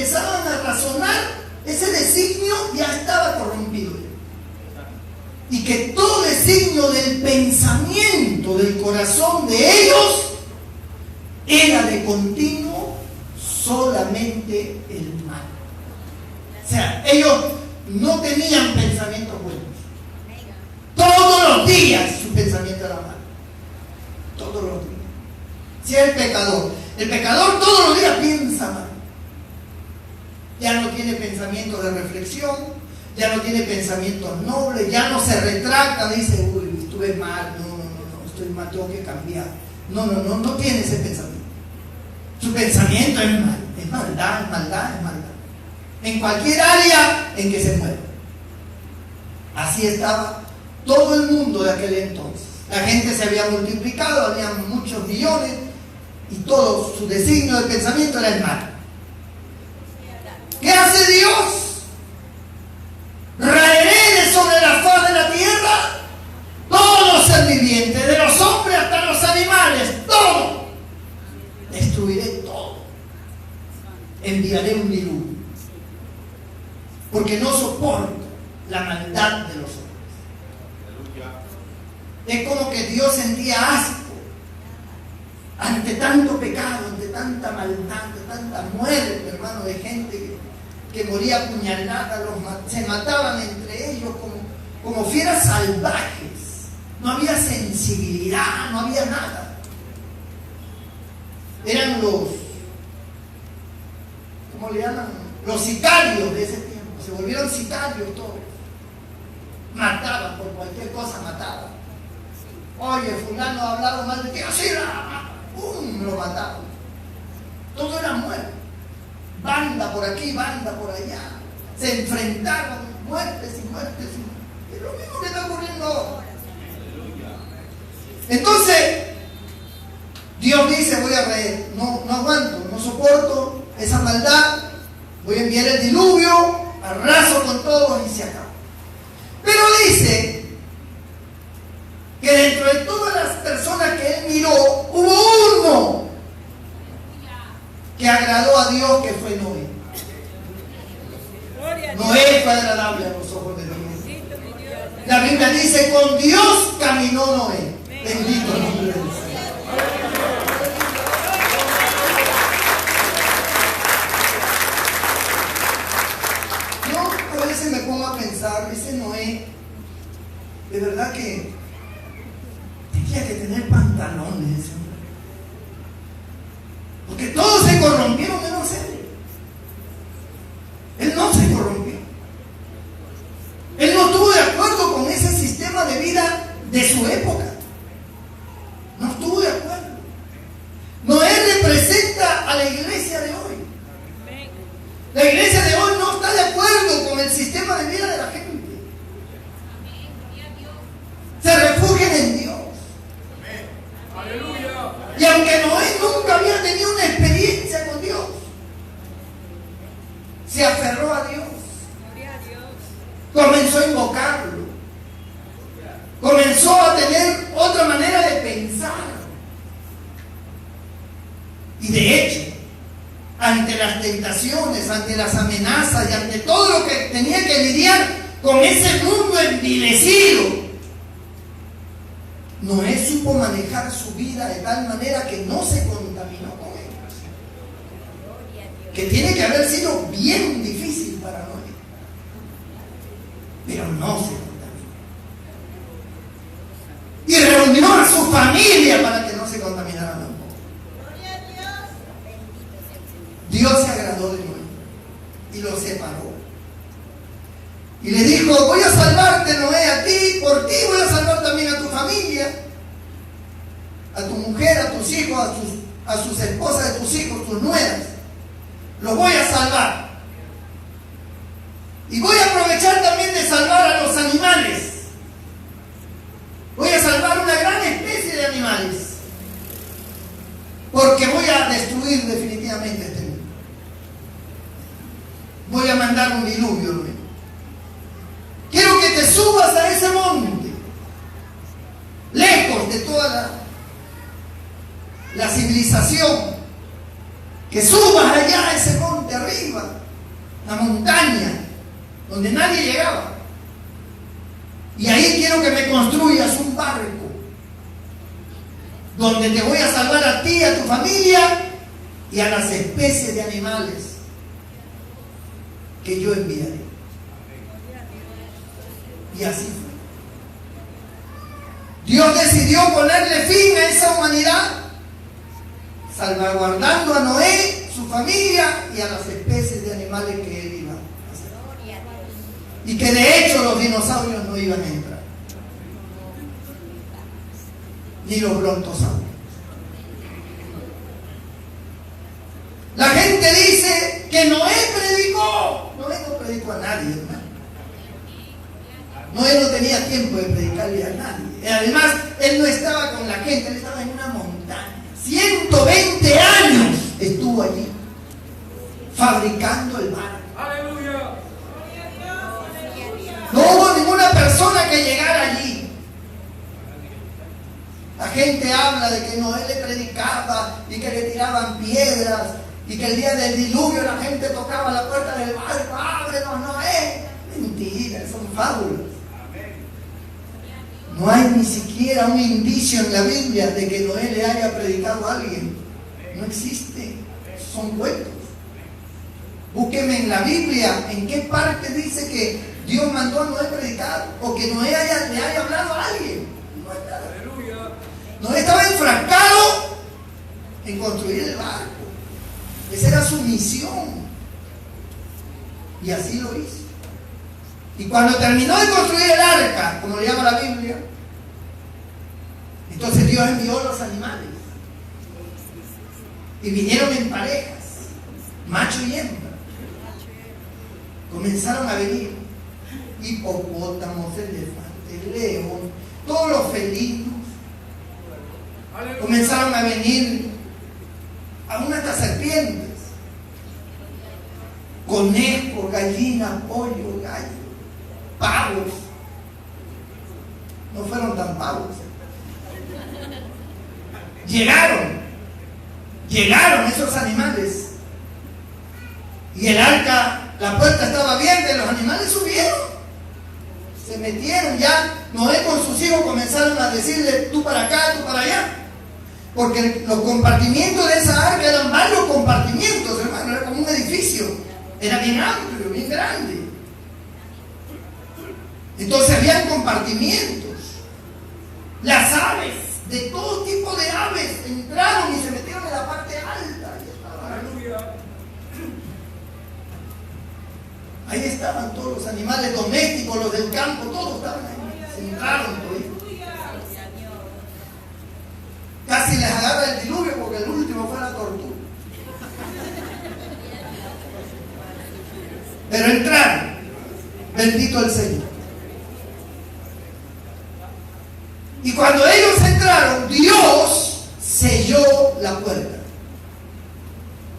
empezaban a razonar, ese designio ya estaba corrompido. Y que todo designio del pensamiento del corazón de ellos era de continuo solamente el mal. O sea, ellos no tenían pensamientos buenos. Todos los días su pensamiento era malo. Todos los días. Si es el pecador todos los días piensa mal. Ya no tiene pensamiento de reflexión, ya no tiene pensamientos nobles, ya no se retracta, dice, uy, estuve mal, no, estoy mal, tengo que cambiar. No tiene ese pensamiento. Su pensamiento es mal, es maldad. En cualquier área en que se mueva. Así estaba todo el mundo de aquel entonces. La gente se había multiplicado, había muchos millones, y todo su designio de pensamiento era el mal. ¿Qué hace Dios? Raeré de sobre la faz de la tierra todo ser viviente, de los hombres hasta los animales, todo. Destruiré todo. Enviaré un diluvio. Porque no soporto la maldad de los hombres. Es como que Dios sentía asco ante tanto pecado, ante tanta maldad, ante tanta muerte, hermano, de gente que moría apuñalada, se mataban entre ellos como fieras salvajes. No había sensibilidad, no había nada. Eran ¿cómo le llaman? Los sicarios de ese tiempo. Se volvieron sicarios todos. Mataban por cualquier cosa, mataban. Oye, fulano ha hablado mal de ti, así, ¡pum!, lo mataban. Todo era muerte. Banda por aquí, banda por allá. Se enfrentaban, muertes y muertes. Y lo mismo que está ocurriendo ahora. Entonces, Dios dice, voy a reír, no aguanto, no soporto esa maldad, voy a enviar el diluvio, arraso con todos y se acaba. Pero dice que dentro de todas las personas que él miró, hubo uno que agradó a Dios, que fue Noé. Noé fue agradable a los ojos de Dios. La Biblia dice, con Dios caminó Noé. Bendito el nombre del Señor. Yo a veces me pongo a pensar, ese Noé, de verdad que tenía que tener pantalones ese hombre. Porque todos se corrompieron menos él. Él no se corrompió. Él no estuvo de acuerdo con ese sistema de vida de su época. No estuvo de acuerdo. Noé representa a la iglesia de hoy. La iglesia de hoy no está de acuerdo con el sistema de vida de la gente. Se refugian en Dios. Y aunque Noé nunca había tenido una experiencia con Dios, se aferró a Dios. Comenzó a invocarlo. Comenzó a tener otra manera de pensar. Y de hecho, ante las tentaciones, ante las amenazas y ante todo lo que tenía que lidiar con ese mundo envilecido, Noé supo manejar su vida de tal manera que no se contaminó con él. Que tiene que haber sido bien difícil para Noé. Pero no se contaminó. Y reunió a su familia para que no se contaminara tampoco. Dios se agradó de Noé y lo separó. Y le dijo, voy a salvarte, Noé, a ti, por ti voy a salvar también a tu familia, a tu mujer, a tus hijos, a sus esposas de tus hijos, tus nueras. Los voy a salvar. Y voy a aprovechar también de salvar a los animales. Voy a salvar una gran especie de animales. Porque voy a destruir definitivamente este mundo. Voy a mandar un diluvio luego. Quiero que te subas a ese monte, lejos de toda la civilización. Que subas allá a ese monte arriba. una montaña donde nadie llegaba. Y ahí quiero que me construyas un barco donde te voy a salvar a ti, a tu familia y a las especies de animales que yo enviaré. Y así fue. Dios decidió ponerle fin a esa humanidad, salvaguardando a Noé, su familia y a las especies de animales que él iba a hacer. Y que de hecho los dinosaurios no iban a entrar, ni los brontosaurios. La gente dice que Noé predicó. Noé no predicó a nadie, hermano. Noé no tenía tiempo de predicarle a nadie. Además, él no estaba con la gente, él estaba en una montaña. 120 años estuvo allí, fabricando el barco. ¡Aleluya! No hubo ninguna persona que llegara allí. La gente habla de que Noé le predicaba y que le tiraban piedras y que el día del diluvio la gente tocaba la puerta del barco. ¡Ábrenos, Noé! Mentiras, son fábulas. No hay ni siquiera un indicio en la Biblia de que Noé le haya predicado a alguien. No existe. Son cuentos. Búsqueme en la Biblia en qué parte dice que Dios mandó a Noé predicar o que Noé le haya hablado a alguien. No hay nada. Noé estaba enfrascado en construir el barco. Esa era su misión. Y así lo hizo. Y cuando terminó de construir el arca, como le llama la Biblia, entonces Dios envió los animales. Y vinieron en parejas, macho y hembra. Comenzaron a venir hipopótamos, elefantes, león, todos los felinos. Comenzaron a venir aún hasta serpientes, conejos, gallinas, pollo, gallo, pavos. No fueron tan pavos. Llegaron esos animales. Y el arca, la puerta estaba abierta y los animales subieron. Se metieron ya. Noé con sus hijos comenzaron a decirle, tú para acá, tú para allá. Porque los compartimientos de esa arca eran varios compartimientos, hermano. Era como un edificio. Era bien amplio, bien grande. Entonces habían compartimientos. Las aves, de todo tipo de aves, entraron y se metieron en la parte alta. Ahí estaban todos los animales domésticos, los del campo, todos estaban ahí. Se entraron todos. Casi les agarra el diluvio porque el último fue la tortuga. Pero entraron. Bendito el Señor. Y cuando ellos entraron, Dios selló la puerta.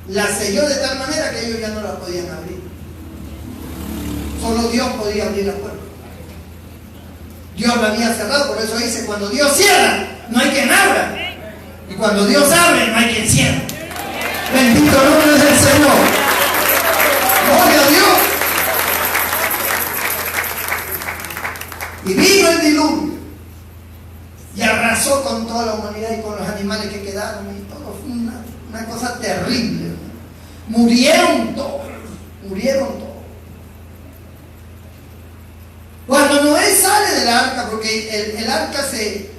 La selló de tal manera que ellos ya no la podían abrir. Solo Dios podía abrir la puerta. Dios la había cerrado, por eso dice, cuando Dios cierra, no hay quien abra. Y cuando Dios abre, no hay quien cierre. Bendito el nombre del Señor. Gloria a Dios. Y vino el diluvio y arrasó con toda la humanidad y con los animales que quedaron y todo. Fue una cosa terrible. Murieron todos. Cuando Noé sale del arca, porque el arca se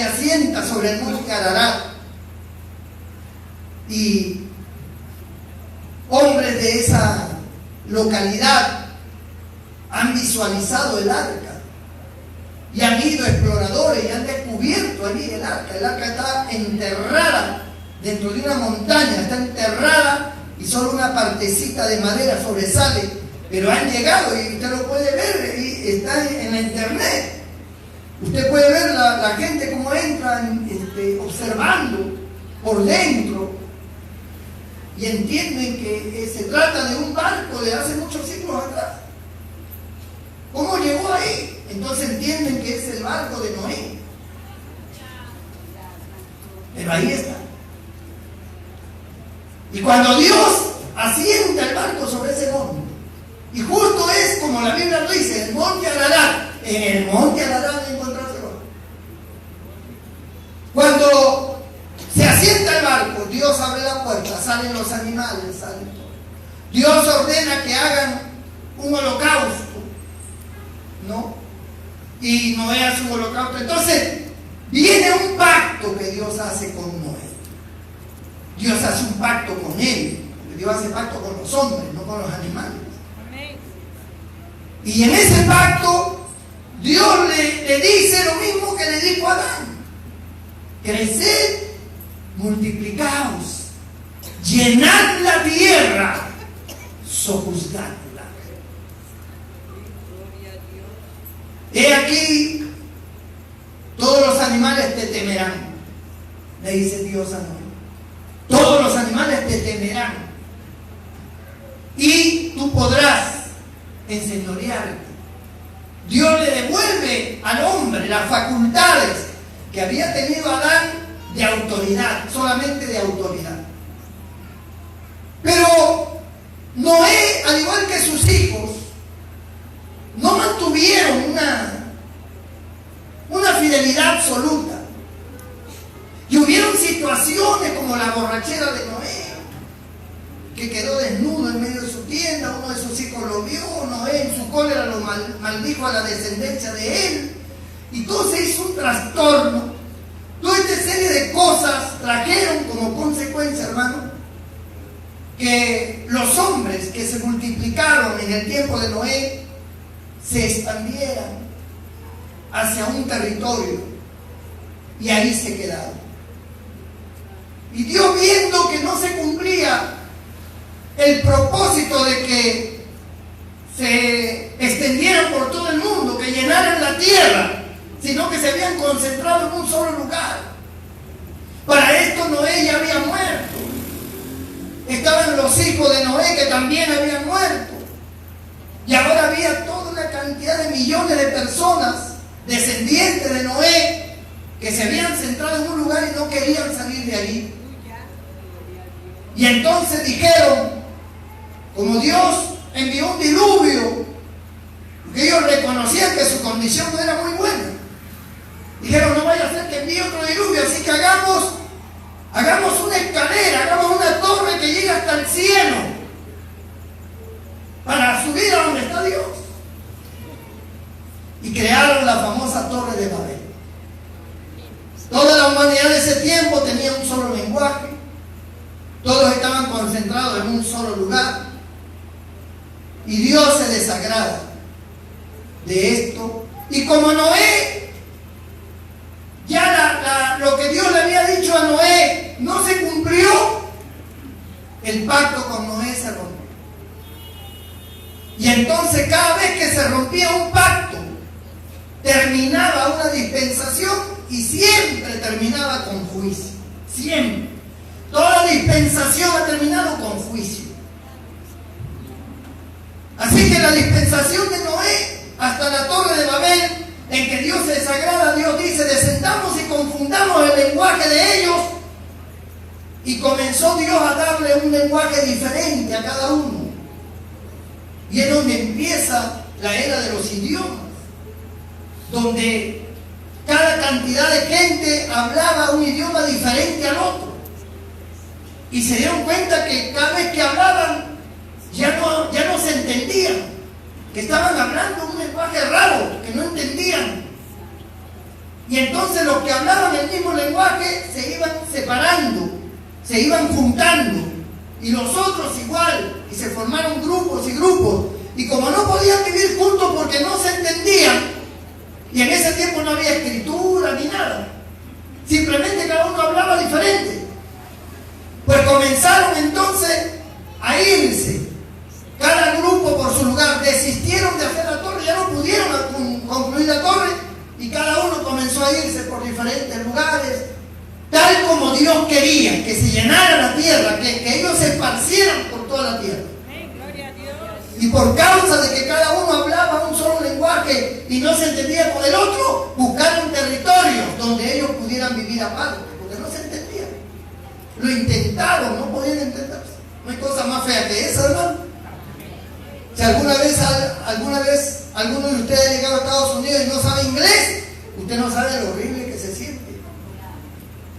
asienta sobre el monte Ararat, y hombres de esa localidad han visualizado el arca y han ido exploradores y han descubierto allí el arca. El arca está enterrada dentro de una montaña, está enterrada y solo una partecita de madera sobresale, pero han llegado y usted lo puede ver y está en la internet. Usted puede ver la gente cómo entran observando por dentro y entienden que se trata de un barco de hace muchos siglos atrás. ¿Cómo llegó ahí? Entonces entienden que es el barco de Noé. Pero ahí está. Y cuando Dios asienta el barco sobre ese monte, Y justo es como la Biblia lo dice, el monte Ararat. En el monte Ararat encontrarse. Cuando se asienta el barco, Dios abre la puerta, salen los animales, salen todo. Dios ordena que hagan un holocausto, ¿no? Y Noé hace un holocausto. Entonces, viene un pacto que Dios hace con Noé. Dios hace un pacto con él. Dios hace pacto con los hombres, no con los animales. Y en ese pacto, Dios le dice lo mismo que le dijo a Adán. Creced, multiplicaos, llenad la tierra, sojuzgadla. He aquí, todos los animales te temerán, le dice Dios a Noé. Todos los animales te temerán. Y tú podrás enseñorearte. Dios le devuelve al hombre las facultades que había tenido Adán de autoridad, solamente de autoridad. Pero Noé, al igual que sus hijos, no mantuvieron una fidelidad absoluta. Y hubieron situaciones como la borrachera de Noé, que quedó desnudo en medio de su tienda. Uno de sus hijos lo vio. Noé en su cólera lo maldijo a la descendencia de él. Y todo se hizo un trastorno. Toda esta serie de cosas trajeron como consecuencia, hermano, que los hombres que se multiplicaron en el tiempo de Noé se expandieran hacia un territorio y ahí se quedaron. Y Dios, viendo que no se cumplía el propósito de que se extendieran por todo el mundo, que llenaran la tierra, sino que se habían concentrado en un solo lugar. Para esto Noé ya había muerto. Estaban los hijos de Noé que también habían muerto. Y ahora había toda una cantidad de millones de personas descendientes de Noé que se habían centrado en un lugar y no querían salir de allí. Y entonces dijeron, como Dios envió un diluvio, porque ellos reconocían que su condición no era muy buena, dijeron, no vaya a ser que envíe otro diluvio, así que hagamos una escalera, hagamos una torre que llegue hasta el cielo para subir a donde está Dios. Y crearon la famosa Torre de Babel. Toda la humanidad de ese tiempo tenía un solo lenguaje, todos estaban concentrados en un solo lugar, y Dios se desagrada de esto. Y como Noé, ya lo que Dios le había dicho a Noé no se cumplió, el pacto con Noé se rompió. Y entonces cada vez que se rompía un pacto, terminaba una dispensación y siempre terminaba con juicio. Siempre. Toda dispensación ha terminado con juicio. Así que la dispensación de Noé hasta la Torre de Babel, en que Dios se desagrada, Dios dice, descendamos y confundamos el lenguaje de ellos. Y comenzó Dios a darle un lenguaje diferente a cada uno. Y es donde empieza la era de los idiomas, donde cada cantidad de gente hablaba un idioma diferente al otro. Y se dieron cuenta que cada vez que hablaban ya no se entendían, que estaban hablando un lenguaje raro, que no entendían. Y entonces los que hablaban el mismo lenguaje se iban separando, se iban juntando, y los otros igual, y se formaron grupos y grupos. Y como no podían vivir juntos porque no se entendían, y en ese tiempo no había escritura ni nada, simplemente cada uno hablaba diferente, pues comenzaron entonces a irse, cada grupo por su lugar. Desistieron de hacer la torre, ya no pudieron concluir la torre, y cada uno comenzó a irse por diferentes lugares, tal como Dios quería, que se llenara la tierra, que ellos se esparcieran por toda la tierra. Y por causa de que cada uno hablaba un solo lenguaje y no se entendía con el otro, buscaron territorios donde ellos pudieran vivir aparte, porque no se entendían. Lo intentaron, no podían entenderse. No hay cosa más fea que esa, hermano. Si alguna vez alguno de ustedes ha llegado a Estados Unidos y no sabe inglés, usted no sabe lo horrible que se siente.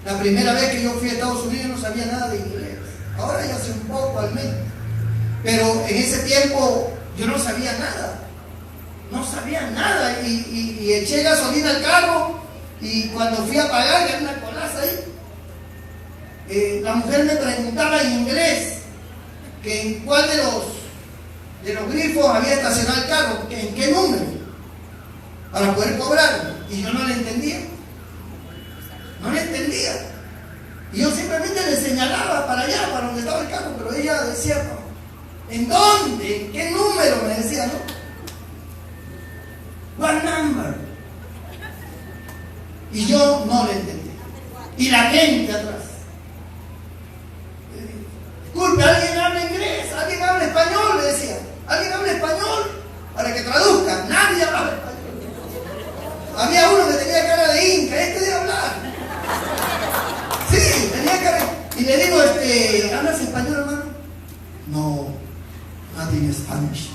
La primera vez que yo fui a Estados Unidos no sabía nada de inglés. Ahora ya sé un poco al menos. Pero en ese tiempo yo no sabía nada. No sabía nada. Y eché gasolina al carro. Y cuando fui a pagar, ya una colaza ahí. La mujer me preguntaba en inglés que en cuál de los grifos había estacionado el carro, que en qué número, para poder cobrar. Y yo no le entendía. No le entendía. Y yo simplemente le señalaba para allá, para donde estaba el carro, pero ella decía, ¿en dónde? ¿En qué número? Me decía, ¿no? What number? Y yo no le entendía. Y la gente atrás. Disculpe, ¿alguien habla inglés? ¿Alguien habla español? Le decía. ¿Alguien habla español? Para que traduzca. Nadie hablaba español. Había uno que tenía cara de inca, de hablar. Sí, tenía cara. Y le digo, ¿hablas español, hermano? No, nothing Spanish.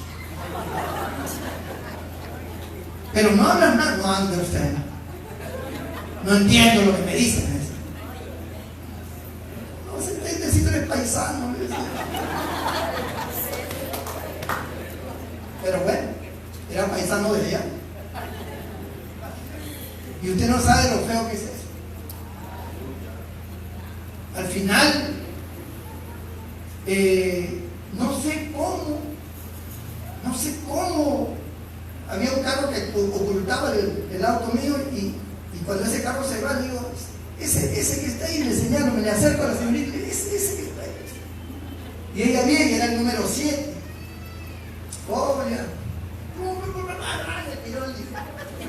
Pero no hablas nada, no understand. No entiendo lo que me dicen. No se entiende si tú eres paisano. Pero bueno, era paisano de allá. Y usted no sabe lo feo que es eso. Al final, no sé cómo, había un carro que ocultaba el auto mío y cuando ese carro se va, digo, ese que está ahí, le señalo, me le acerco a la señorita, ese que está ahí. Y ella viene, y era el número 7. Oh, ya.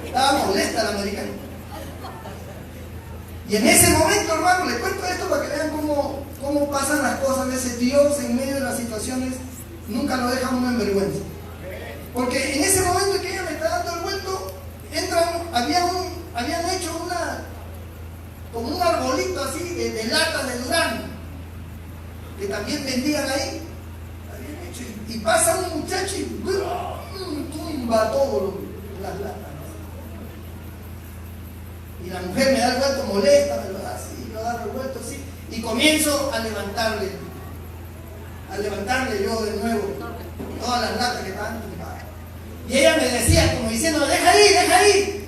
Estaba molesta la americana. Y en ese momento, hermano, le cuento esto para que vean cómo pasan las cosas. A veces Dios, en medio de las situaciones, nunca lo deja uno en vergüenza. Porque en ese momento que ella me está dando el vuelto, habían hecho como un arbolito así de latas de durazno, que también vendían ahí. Habían hecho, y pasa un muchacho y tumba todo las latas. Y la mujer me da el vuelto molesta, me lo da así, lo da el vuelto así, y comienzo a levantarle yo de nuevo todas las latas que estaban tumbadas. Y ella me decía, como diciendo, deja ahí.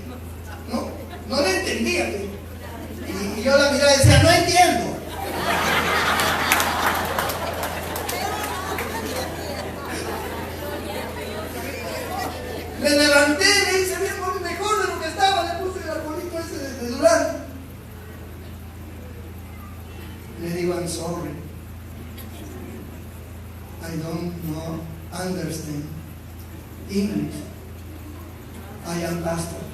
No le entendía. Y yo la miraba y decía, no entiendo. Le levanté, le hice bien mejor de lo que estaba, le puse el arbolito ese de durazno. Le digo, I'm sorry. I don't understand English. I am pastor.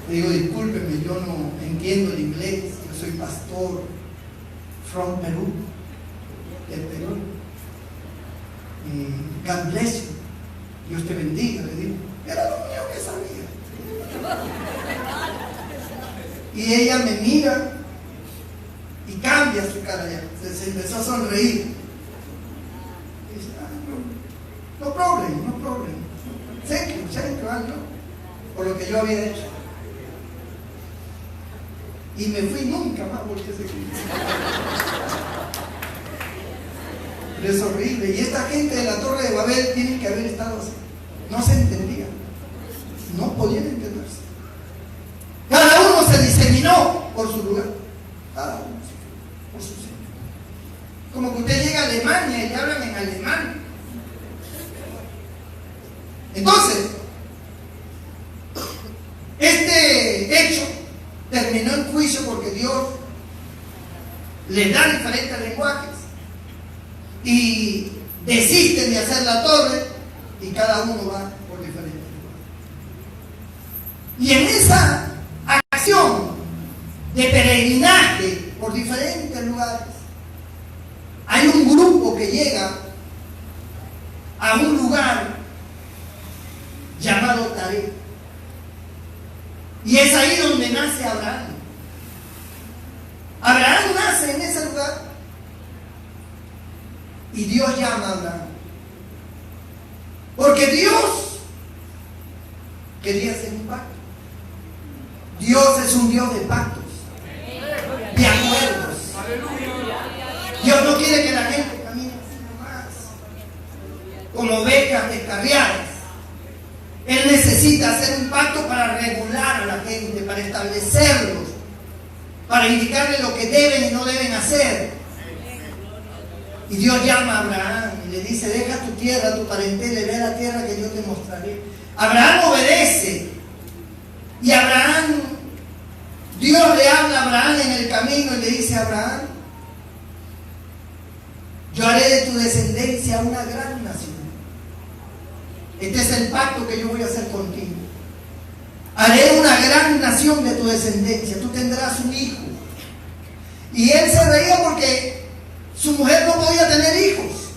Le digo, discúlpeme, yo no entiendo el inglés, yo soy pastor from Perú, del Perú. God bless you. Dios te bendiga, le digo. Era lo mío que sabía. Y ella me mira y cambia su cara ya. Se empezó a sonreír. Y dice, no problem. Thank you, Andrew, por lo que yo había hecho. Y me fui, nunca más volví a ese cliente. Es horrible. Y esta gente de la Torre de Babel tienen que haber estado así. No se entendía. No podían entenderse. Cada uno se diseminó por su lugar. Cada uno por su sitio. Como que usted llega a Alemania y le hablan en alemán. Entonces, este hecho terminó en juicio porque Dios les da diferentes lenguajes. Y desisten de hacer la torre y cada uno va por diferentes lugares. Y en esa acción de peregrinaje por diferentes lugares, hay un grupo que llega a un lugar llamado Taré. Y es ahí donde nace Abraham. Abraham nace en ese lugar. Y Dios llama a Abraham. Porque Dios quería hacer un pacto. Dios es un Dios de pactos, de acuerdos. Dios no quiere que la gente camine así nomás, como ovejas descarriadas. Él necesita hacer un pacto para regular a la gente, para establecerlos, para indicarle lo que deben y no deben hacer. Y Dios llama a Abraham y le dice: deja tu tierra, tu parentela, y ve a la tierra que yo te mostraré. Abraham obedece. Y Abraham, Dios le habla a Abraham en el camino y le dice: Abraham, yo haré de tu descendencia una gran nación. Este es el pacto que yo voy a hacer contigo. Haré una gran nación de tu descendencia. Tú tendrás un hijo. Y él se reía porque su mujer no podía tener hijos.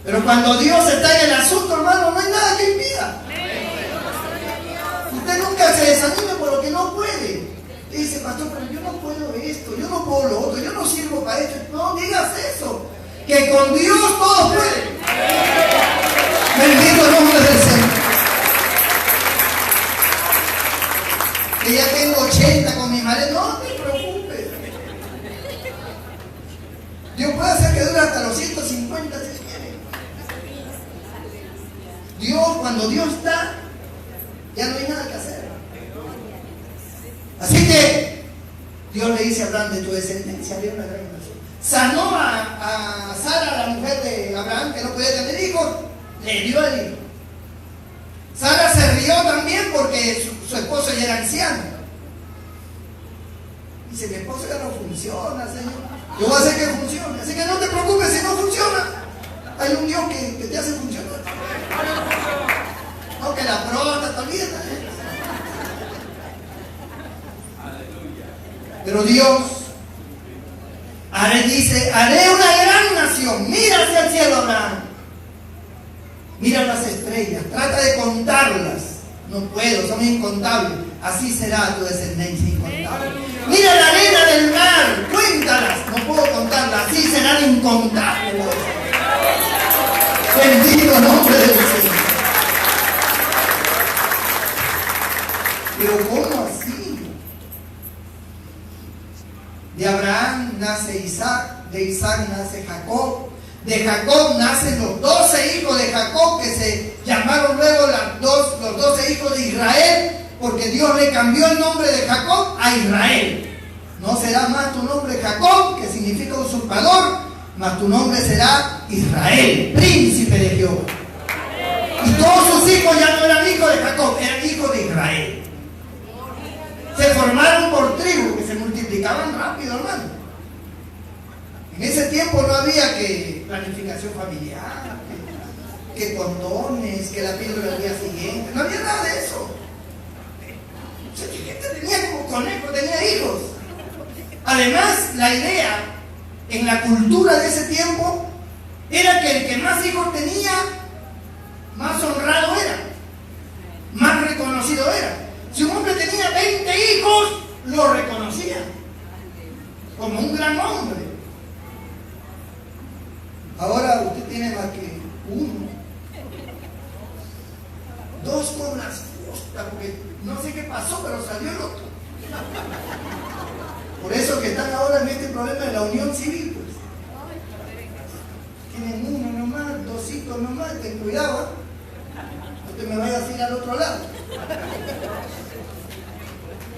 Pero cuando Dios está en el asunto, hermano, no hay nada que impida. Usted nunca se desanime por lo que no puede. Y dice: pastor, pero yo no puedo esto, yo no puedo lo otro, yo no sirvo para esto. No digas eso, que con Dios todo puede. Bendito el nombre del Señor. Que ya tengo 80 con mi madre. No te preocupes. Dios puede hacer que dure hasta los 150 si quiere. Dios, cuando Dios está, ya no hay nada que hacer. Así que Dios le dice a Abraham: de tu descendencia haré una gran nación. Sanó a Sara, la mujer de Abraham, que no podía tener hijos. Le dio el hijo. Sara se rió también porque su esposo ya era anciano. Dice: mi esposo ya no funciona, Señor. Yo voy a hacer que funcione. Así que no te preocupes si no funciona. Hay un Dios que te hace funcionar. No, que la próstata, olvídate. Pero Dios dice: haré una gran nación. Mira hacia el cielo, Abraham. Mira las estrellas, trata de contarlas. No puedo, son incontables. Así será tu descendencia, incontable. Mira la arena del mar, cuéntalas. No puedo contarlas, así serán incontables. Bendito el nombre del Señor. Pero ¿cómo así? De Abraham nace Isaac, de Isaac nace Jacob. De Jacob nacen los 12 hijos de Jacob, que se llamaron luego los 12 hijos de Israel, porque Dios le cambió el nombre de Jacob a Israel. No será más tu nombre Jacob, que significa usurpador, mas tu nombre será Israel, príncipe de Jehová. Y todos sus hijos ya no eran hijos de Jacob, eran hijos de Israel. Se formaron por tribus que se multiplicaban rápido, hermano. En ese tiempo no había que planificación familiar, que condones, que la píldora del día siguiente, no había nada de eso. O sea, que gente tenía como conejo, tenía hijos. Además, la idea en la cultura de ese tiempo era que el que más hijos tenía, más honrado era, más reconocido era. Si un hombre tenía 20 hijos, lo reconocían como un gran hombre. Ahora usted tiene más que uno. 2 cobras justa, porque no sé qué pasó, pero salió el otro. Por eso que están ahora en este problema de la unión civil, pues. Tienen uno nomás, 2 hijos nomás, ten cuidado, no te me vayas a ir al otro lado.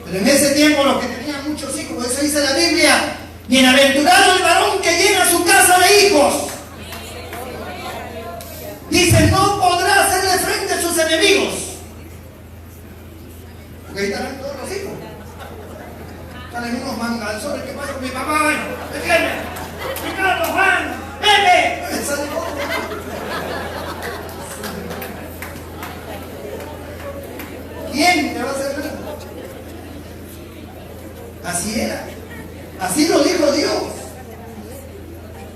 Pero en ese tiempo los que tenían muchos hijos, por eso dice la Biblia: bienaventurado el varón que llena su casa de hijos. Dice: no podrá hacerle frente a sus enemigos. Porque ahí están todos los hijos. Salen unos manganzones. ¿Qué pasa con mi papá? Bueno, déjenme. Ricardo, Juan, Pepe. Sale todo. ¿Quién te va a hacer frente? Así era. Así lo dijo Dios.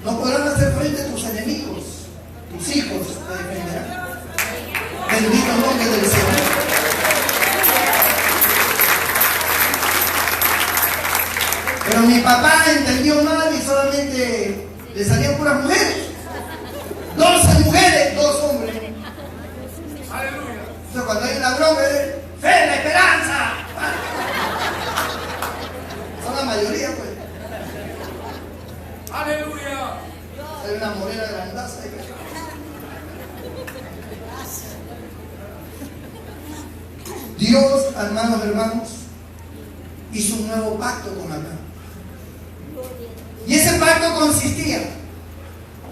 No podrán hacer frente a tus enemigos. Tus hijos te defenderán. Bendito el nombre del Señor. Pero mi papá entendió mal y solamente le salían puras mujeres. Hay una morena grandaza. Dios, hermanos, hizo un nuevo pacto con Abraham. Y ese pacto consistía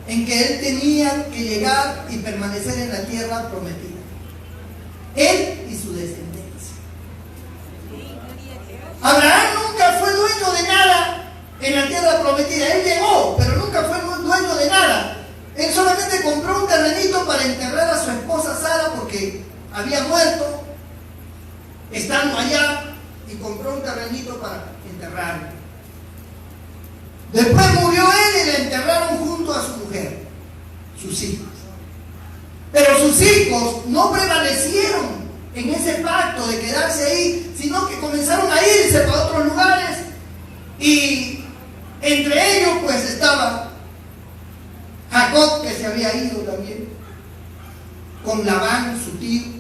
en que él tenía que llegar y permanecer en la tierra prometida. Él y su descendencia. Abraham nunca fue dueño de nada en la tierra prometida. Él llegó, pero nunca fue dueño de nada. Él solamente compró un terrenito para enterrar a su esposa Sara porque había muerto estando allá, y compró un terrenito para enterrarlo. Después murió él y le enterraron junto a su mujer, sus hijos. Pero sus hijos no prevalecieron en ese pacto de quedarse ahí, sino que comenzaron a irse para otros lugares, y entre ellos pues estaba Jacob, que se había ido también con Labán, su tío,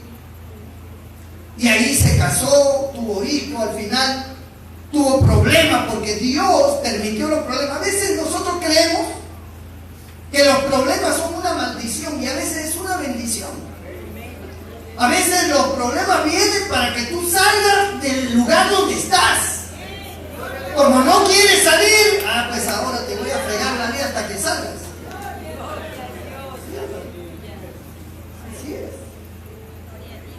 y ahí se casó, tuvo hijos, al final tuvo problemas porque Dios permitió los problemas. A veces nosotros creemos que los problemas son una maldición y a veces es una bendición. A veces los problemas vienen para que tú salgas del lugar donde estás. Como no quieres salir, pues ahora te voy a fregar la vida hasta que salgas. Así es.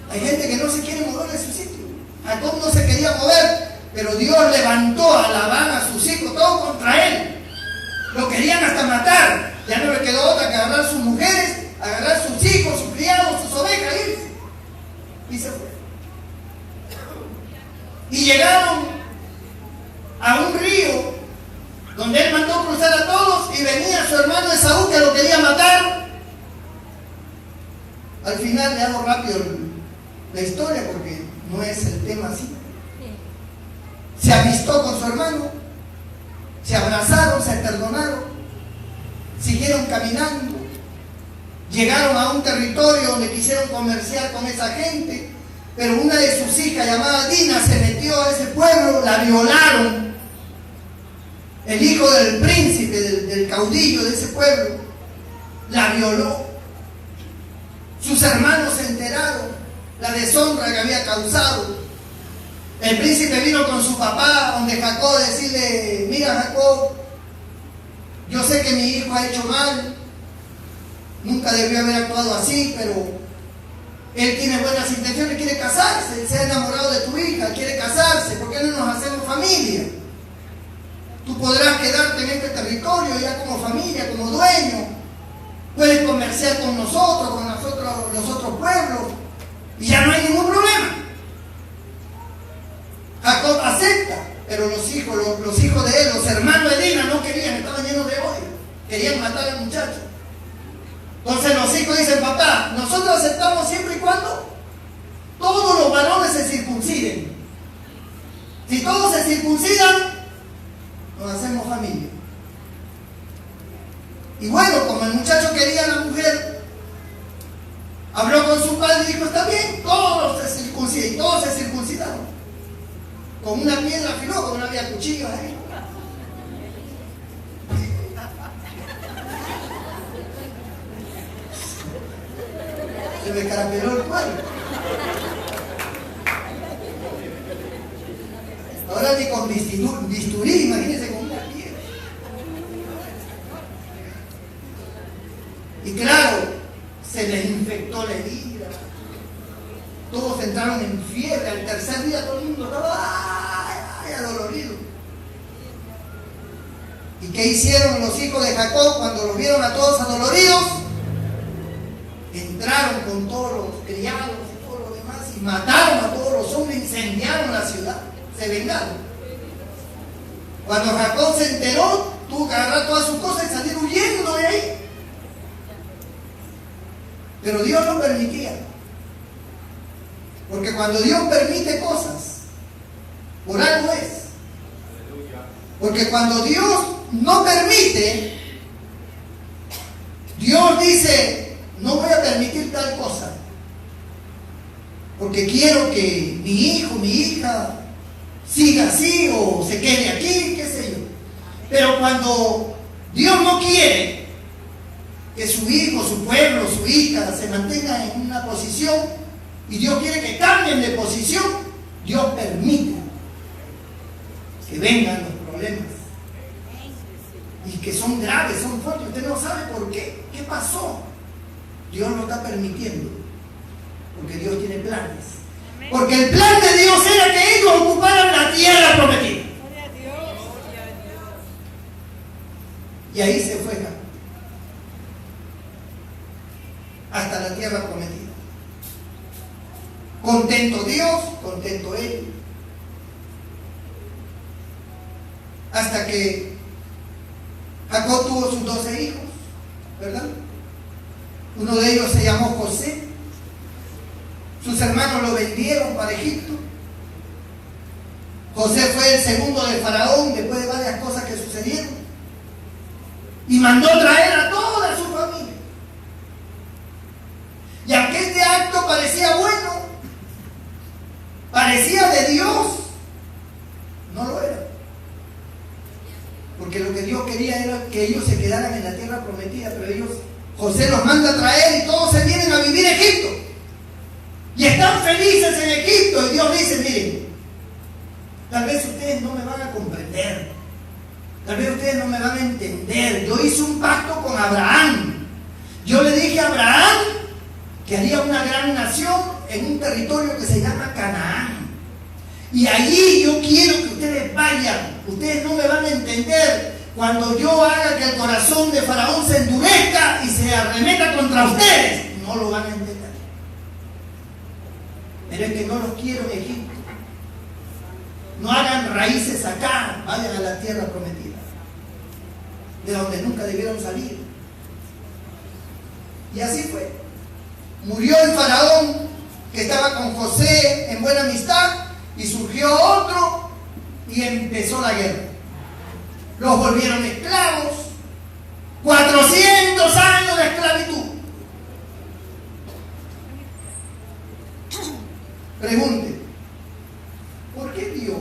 Hay gente que no se quiere mover de su sitio. Jacob no se quería mover, pero Dios levantó a Labán, a sus hijos, todo contra él. Lo querían hasta matar. Ya no le quedó otra que agarrar sus mujeres, agarrar sus hijos, sus criados, sus ovejas, irse. Y se fue. Y llegaron a un río donde él mandó cruzar a todos, y venía su hermano Esaú que lo quería matar. Al final le hago rápido la historia porque no es el tema así. Se amistó con su hermano, se abrazaron, se perdonaron, siguieron caminando, llegaron a un territorio donde quisieron comerciar con esa gente, pero una de sus hijas, llamada Dina, se metió a ese pueblo, la violaron. El hijo del príncipe, del caudillo de ese pueblo, la violó. Sus hermanos se enteraron la deshonra que había causado. El príncipe vino con su papá donde Jacob a decirle: mira, Jacob, yo sé que mi hijo ha hecho mal, nunca debió haber actuado así, pero él tiene buenas intenciones, quiere casarse, él se ha enamorado de tu hija, quiere casarse, ¿por qué no nos hacemos familia? Tú podrás quedarte en este territorio ya como familia, como dueño, puedes comerciar con nosotros, con los otros pueblos, y ya no hay ningún problema. Jacob acepta, pero los hijos de él, los hermanos de Dina, no querían, estaban llenos de odio, querían matar al muchacho. Entonces los hijos dicen: papá, nosotros aceptamos siempre y cuando todos los varones se circunciden. Si todos se circuncidan, nos hacemos familia. Y bueno, como el muchacho quería a la mujer, habló con su padre y dijo: está bien, todos se circuncidan. Y todos se circuncidaron. Con una piedra afiló, porque no había cuchillos ahí. Se me carapeló el cuerpo. Ahora ni con bisturí, imagínense con una piedra. Y claro, se les infectó la herida. Todos entraron en fiebre. Al tercer día todo el mundo estaba adolorido. ¿Y qué hicieron los hijos de Jacob cuando los vieron a todos adoloridos? Entraron con todos los criados y todo lo demás y mataron a todos los hombres, incendiaron la ciudad, se vengaron. Cuando Jacob se enteró, tuvo que agarrar todas sus cosas y salir huyendo de ahí. Pero Dios no permitía. Porque cuando Dios permite cosas, por algo es. Porque cuando Dios no permite, Dios dice: no voy a permitir tal cosa, porque quiero que mi hijo, mi hija siga así o se quede aquí, qué sé yo. Pero cuando Dios no quiere, que su hijo, su pueblo, su hija se mantenga en una posición y Dios quiere que cambien de posición, Dios permite que vengan los problemas y que son graves, son fuertes. Usted no sabe por qué, qué pasó. Dios lo está permitiendo porque Dios tiene planes. Porque el plan de Dios era que ellos ocuparan la tierra prometida. Y ahí se fue hasta la tierra prometida. Contento Dios, contento él. Hasta que Jacob tuvo sus 12 hijos, ¿verdad? Uno de ellos se llamó José. Sus hermanos lo vendieron para Egipto. José fue el segundo de Faraón después de varias cosas que sucedieron. Y mandó traer a toda su familia. Y aunque este acto parecía bueno, parecía de Dios, no lo era. Porque lo que Dios quería era que ellos se quedaran en la tierra prometida, pero ellos, José los manda a traer y todos se vienen a vivir a Egipto. Y están felices en Egipto. Y Dios dice, miren, tal vez ustedes no me van a comprender. Tal vez ustedes no me van a entender. Yo hice un pacto con Abraham. Yo le dije a Abraham que haría una gran nación en un territorio que se llama Canaán. Y allí yo quiero que ustedes vayan. Ustedes no me van a entender cuando yo haga que el corazón de Faraón se endurezca y se arremeta contra ustedes. No lo van a entender. Pero es que no los quiero en Egipto. No hagan raíces acá, vayan a la tierra prometida, de donde nunca debieron salir. Y así fue. Murió el faraón que estaba con José en buena amistad y surgió otro y empezó la guerra. Los volvieron esclavos. 400 años de esclavitud. Pregunte, ¿por qué Dios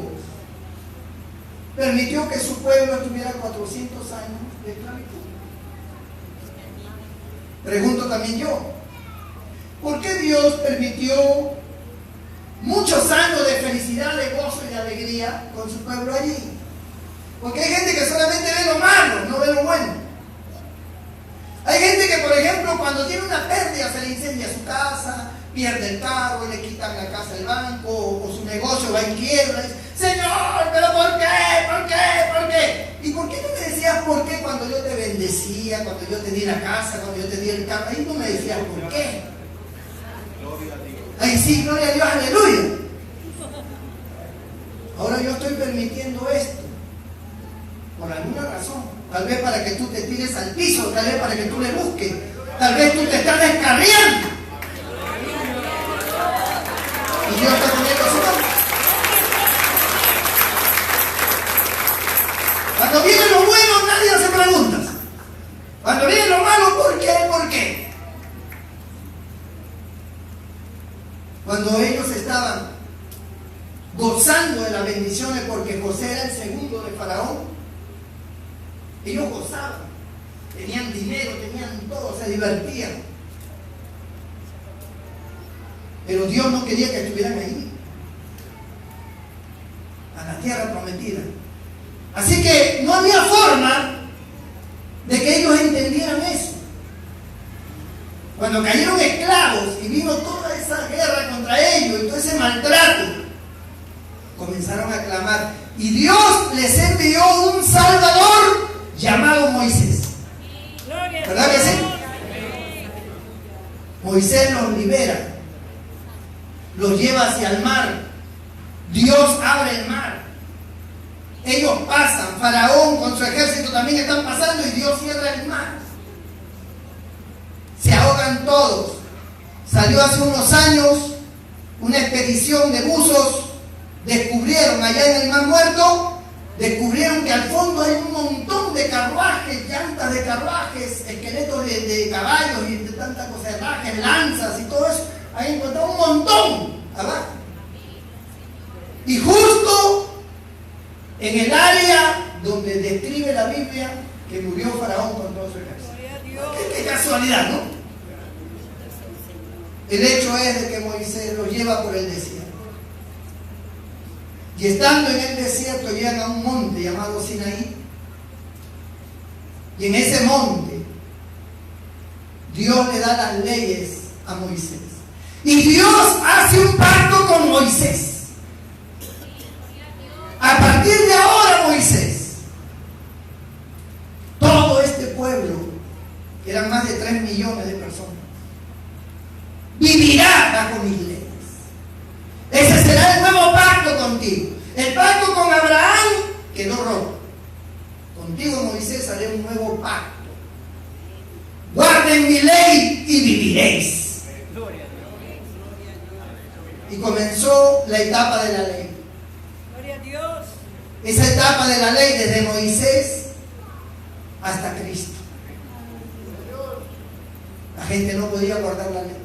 permitió que su pueblo estuviera 400 años de esclavitud? Pregunto también yo, ¿por qué Dios permitió muchos años de felicidad, de gozo y de alegría con su pueblo allí? Porque hay gente que solamente ve lo malo, no ve lo bueno. Hay gente que, por ejemplo, cuando tiene una pérdida se le incendia su casa, pierde el carro, le quitan la casa del banco, o su negocio va en quiebra. Señor, ¿pero por qué? ¿Por qué? ¿Por qué? ¿Y por qué no me decías por qué cuando yo te bendecía, cuando yo te di la casa, cuando yo te di el carro? Ahí no me decías por qué. Ahí sí, gloria a Dios, aleluya. Ahora yo estoy permitiendo esto por alguna razón. Tal vez para que tú te tires al piso, tal vez para que tú le busques, tal vez tú te estás descarriando. Y Dios está poniendo su mano. Cuando viene lo bueno, nadie hace preguntas. Cuando viene lo malo, ¿por qué? ¿Por qué? Cuando ellos estaban gozando de las bendiciones porque José era el segundo de Faraón, ellos gozaban, tenían dinero, tenían todo, se divertían. Pero Dios no quería que estuvieran ahí, a la tierra prometida. Así que no había forma de que ellos entendieran eso. Cuando cayeron esclavos y vino toda esa guerra contra ellos y todo ese maltrato, comenzaron a clamar. Y Dios les envió un Salvador llamado Moisés. ¿Verdad que sí? Moisés los libera, los lleva hacia el mar. Dios abre el mar. Ellos pasan, Faraón con su ejército también están pasando y Dios cierra el mar. Se ahogan todos. Salió hace unos años una expedición de buzos, descubrieron allá en el Mar Muerto, descubrieron que al fondo hay un montón de carruajes, llantas de carruajes, esqueletos de caballos y de tantas cosas, herrajes, lanzas y todo eso. Ahí encontraron un montón abajo. Y justo en el área donde describe la Biblia que murió Faraón con todo su ejército. qué casualidad, ¿no? El hecho es de que Moisés lo lleva por el desierto. Y estando en el desierto llegan a un monte llamado Sinaí. Y en ese monte Dios le da las leyes a Moisés. Y Dios hace un pacto con Moisés. A partir de ahora, Moisés, todo este pueblo, que eran más de 3 millones de personas, vivirá bajo mis leyes. Ese será el nuevo pacto contigo. El pacto con Abraham quedó roto. Contigo, Moisés, haré un nuevo pacto. Guarden mi ley y viviréis. Y comenzó la etapa de la ley. Gloria a Dios. Esa etapa de la ley desde Moisés hasta Cristo. La gente no podía guardar la ley.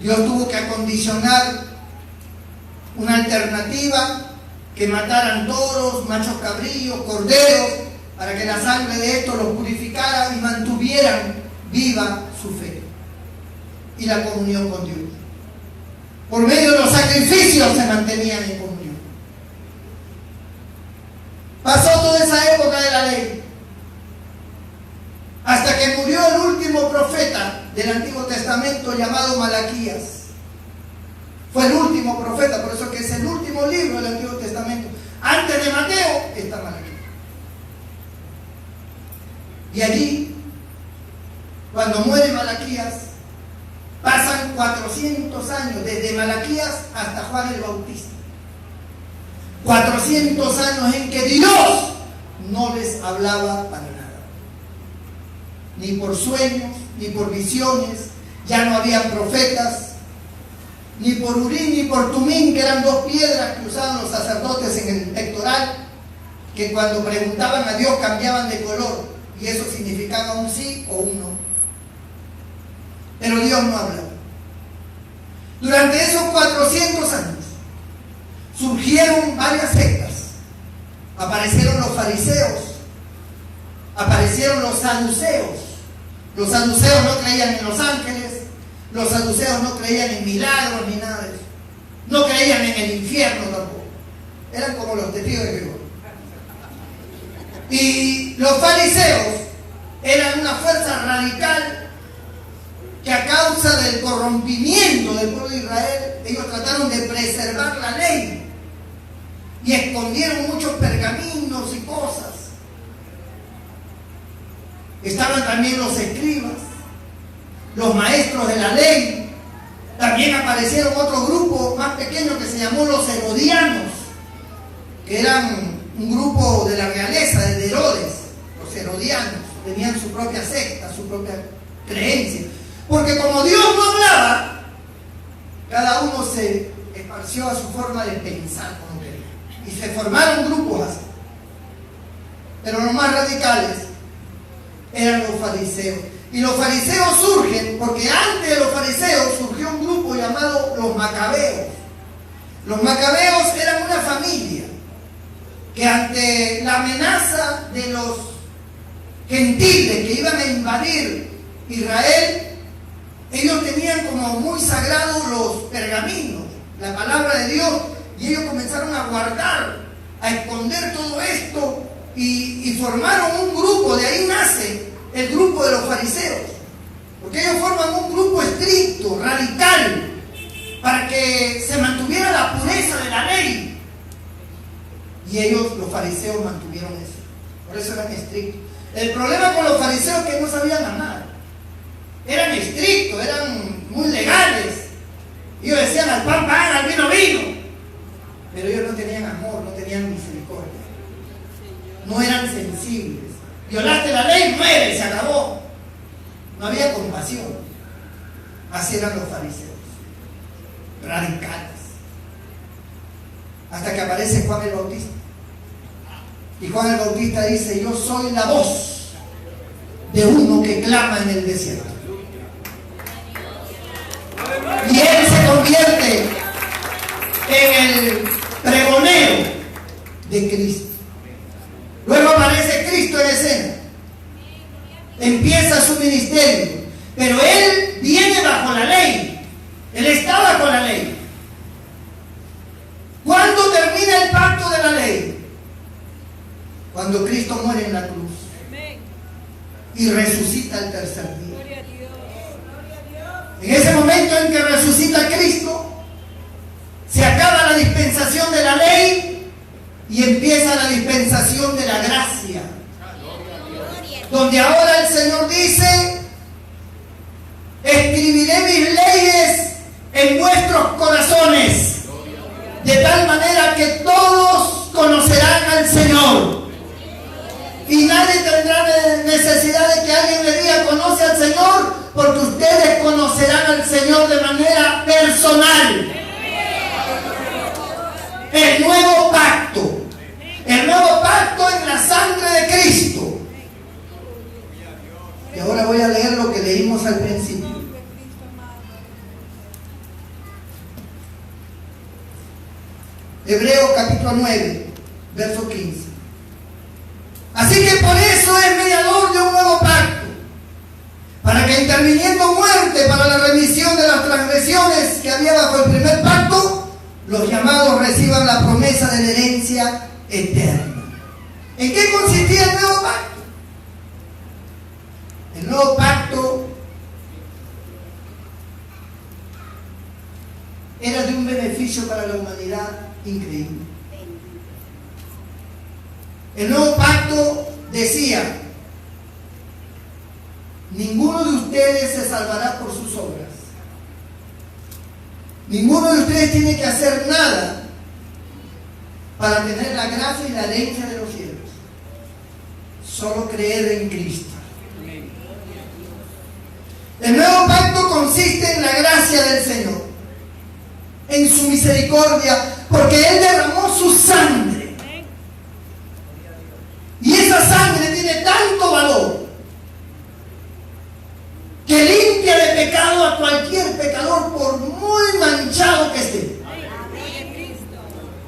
Dios tuvo que acondicionar una alternativa, que mataran toros, machos cabríos, corderos, para que la sangre de estos los purificara y mantuvieran viva su fe y la comunión con Dios. Por medio de los sacrificios se mantenían en comunión. Pasó toda esa época de la ley, hasta que murió el último profeta del Antiguo Testamento llamado Malaquías. Fue el último profeta, por eso que es el último libro del Antiguo Testamento. Antes de Mateo está Malaquías. Y allí, cuando muere Malaquías, pasan 400 años, desde Malaquías hasta Juan el Bautista. 400 años en que Dios no les hablaba para nada. Ni por sueños, ni por visiones. Ya no había profetas. Ni por Urim ni por Tumín, que eran 2 piedras que usaban los sacerdotes en el pectoral, que cuando preguntaban a Dios cambiaban de color, y eso significaba un sí o un no. Pero Dios no hablaba. Durante esos 400 años surgieron varias sectas. Aparecieron los fariseos, aparecieron los saduceos. Los saduceos no creían en los ángeles. Los saduceos no creían en milagros ni nada de eso. No creían en el infierno tampoco. Eran como los testigos de Jehová. Y los fariseos eran una fuerza radical que a causa del corrompimiento del pueblo de Israel, ellos trataron de preservar la ley y escondieron muchos pergaminos y cosas. Estaban también los escribas, los maestros de la ley. También aparecieron otro grupo más pequeño que se llamó los herodianos, que eran un grupo de la realeza de Herodes. Los herodianos tenían su propia secta, su propia creencia, porque como Dios no hablaba, cada uno se esparció a su forma de pensar como quería, y se formaron grupos así. Pero los más radicales eran los fariseos. Y los fariseos surgen porque antes de los fariseos surgió un grupo llamado los macabeos. Los macabeos eran una familia que ante la amenaza de los gentiles que iban a invadir Israel, ellos tenían como muy sagrados los pergaminos, la palabra de Dios, y ellos comenzaron a guardar, a esconder todo esto, y formaron un grupo. De ahí nace el grupo de los fariseos, porque ellos forman un grupo estricto, radical, para que se mantuviera la pureza de la ley. Y ellos, los fariseos, mantuvieron eso. Por eso eran estrictos. El problema con los fariseos es que no sabían amar. Eran estrictos, eran muy legales. Ellos decían al pan pan, al vino vino. Pero ellos no tenían amor, no tenían misericordia. No eran sensibles. Violaste la ley, muere, se acabó. No había compasión. Así eran los fariseos, radicales. Hasta que aparece Juan el Bautista. Y Juan el Bautista dice: yo soy la voz de uno que clama en el desierto. Y él se convierte en el pregonero de Cristo. Luego aparece Cristo en escena. empieza su ministerio. Pero él viene bajo la ley. Él está bajo la ley. ¿Cuándo termina el pacto de la ley? Cuando Cristo muere en la cruz y resucita el tercer día. En ese momento en que resucita Cristo, se acaba la dispensación de la ley y empieza la dispensación de la gracia. Donde ahora el Señor dice: escribiré mis leyes en vuestros corazones, de tal manera que todos conocerán al Señor. Y nadie tendrá necesidad de que alguien le diga conoce al Señor, porque ustedes conocerán al Señor de manera personal. El nuevo pacto. El nuevo pacto en la sangre de Cristo. Y ahora voy a leer lo que leímos al principio. Hebreos capítulo 9, verso 15. Así que por eso es mediador de un nuevo pacto, para que interviniendo muerte para la remisión de las transgresiones que había bajo el primer pacto, los llamados reciban la promesa de la herencia eterna. ¿En qué consistía el nuevo pacto? El nuevo pacto era de un beneficio para la humanidad increíble. El nuevo pacto decía: ninguno de ustedes se salvará por sus obras. Ninguno de ustedes tiene que hacer nada para tener la gracia y la herencia de los cielos. Solo creer en Cristo. El nuevo pacto consiste en la gracia del Señor, en su misericordia, porque Él derramó su sangre. Y esa sangre tiene tanto valor que limpia de pecado a cualquier pecador, por muy manchado que esté.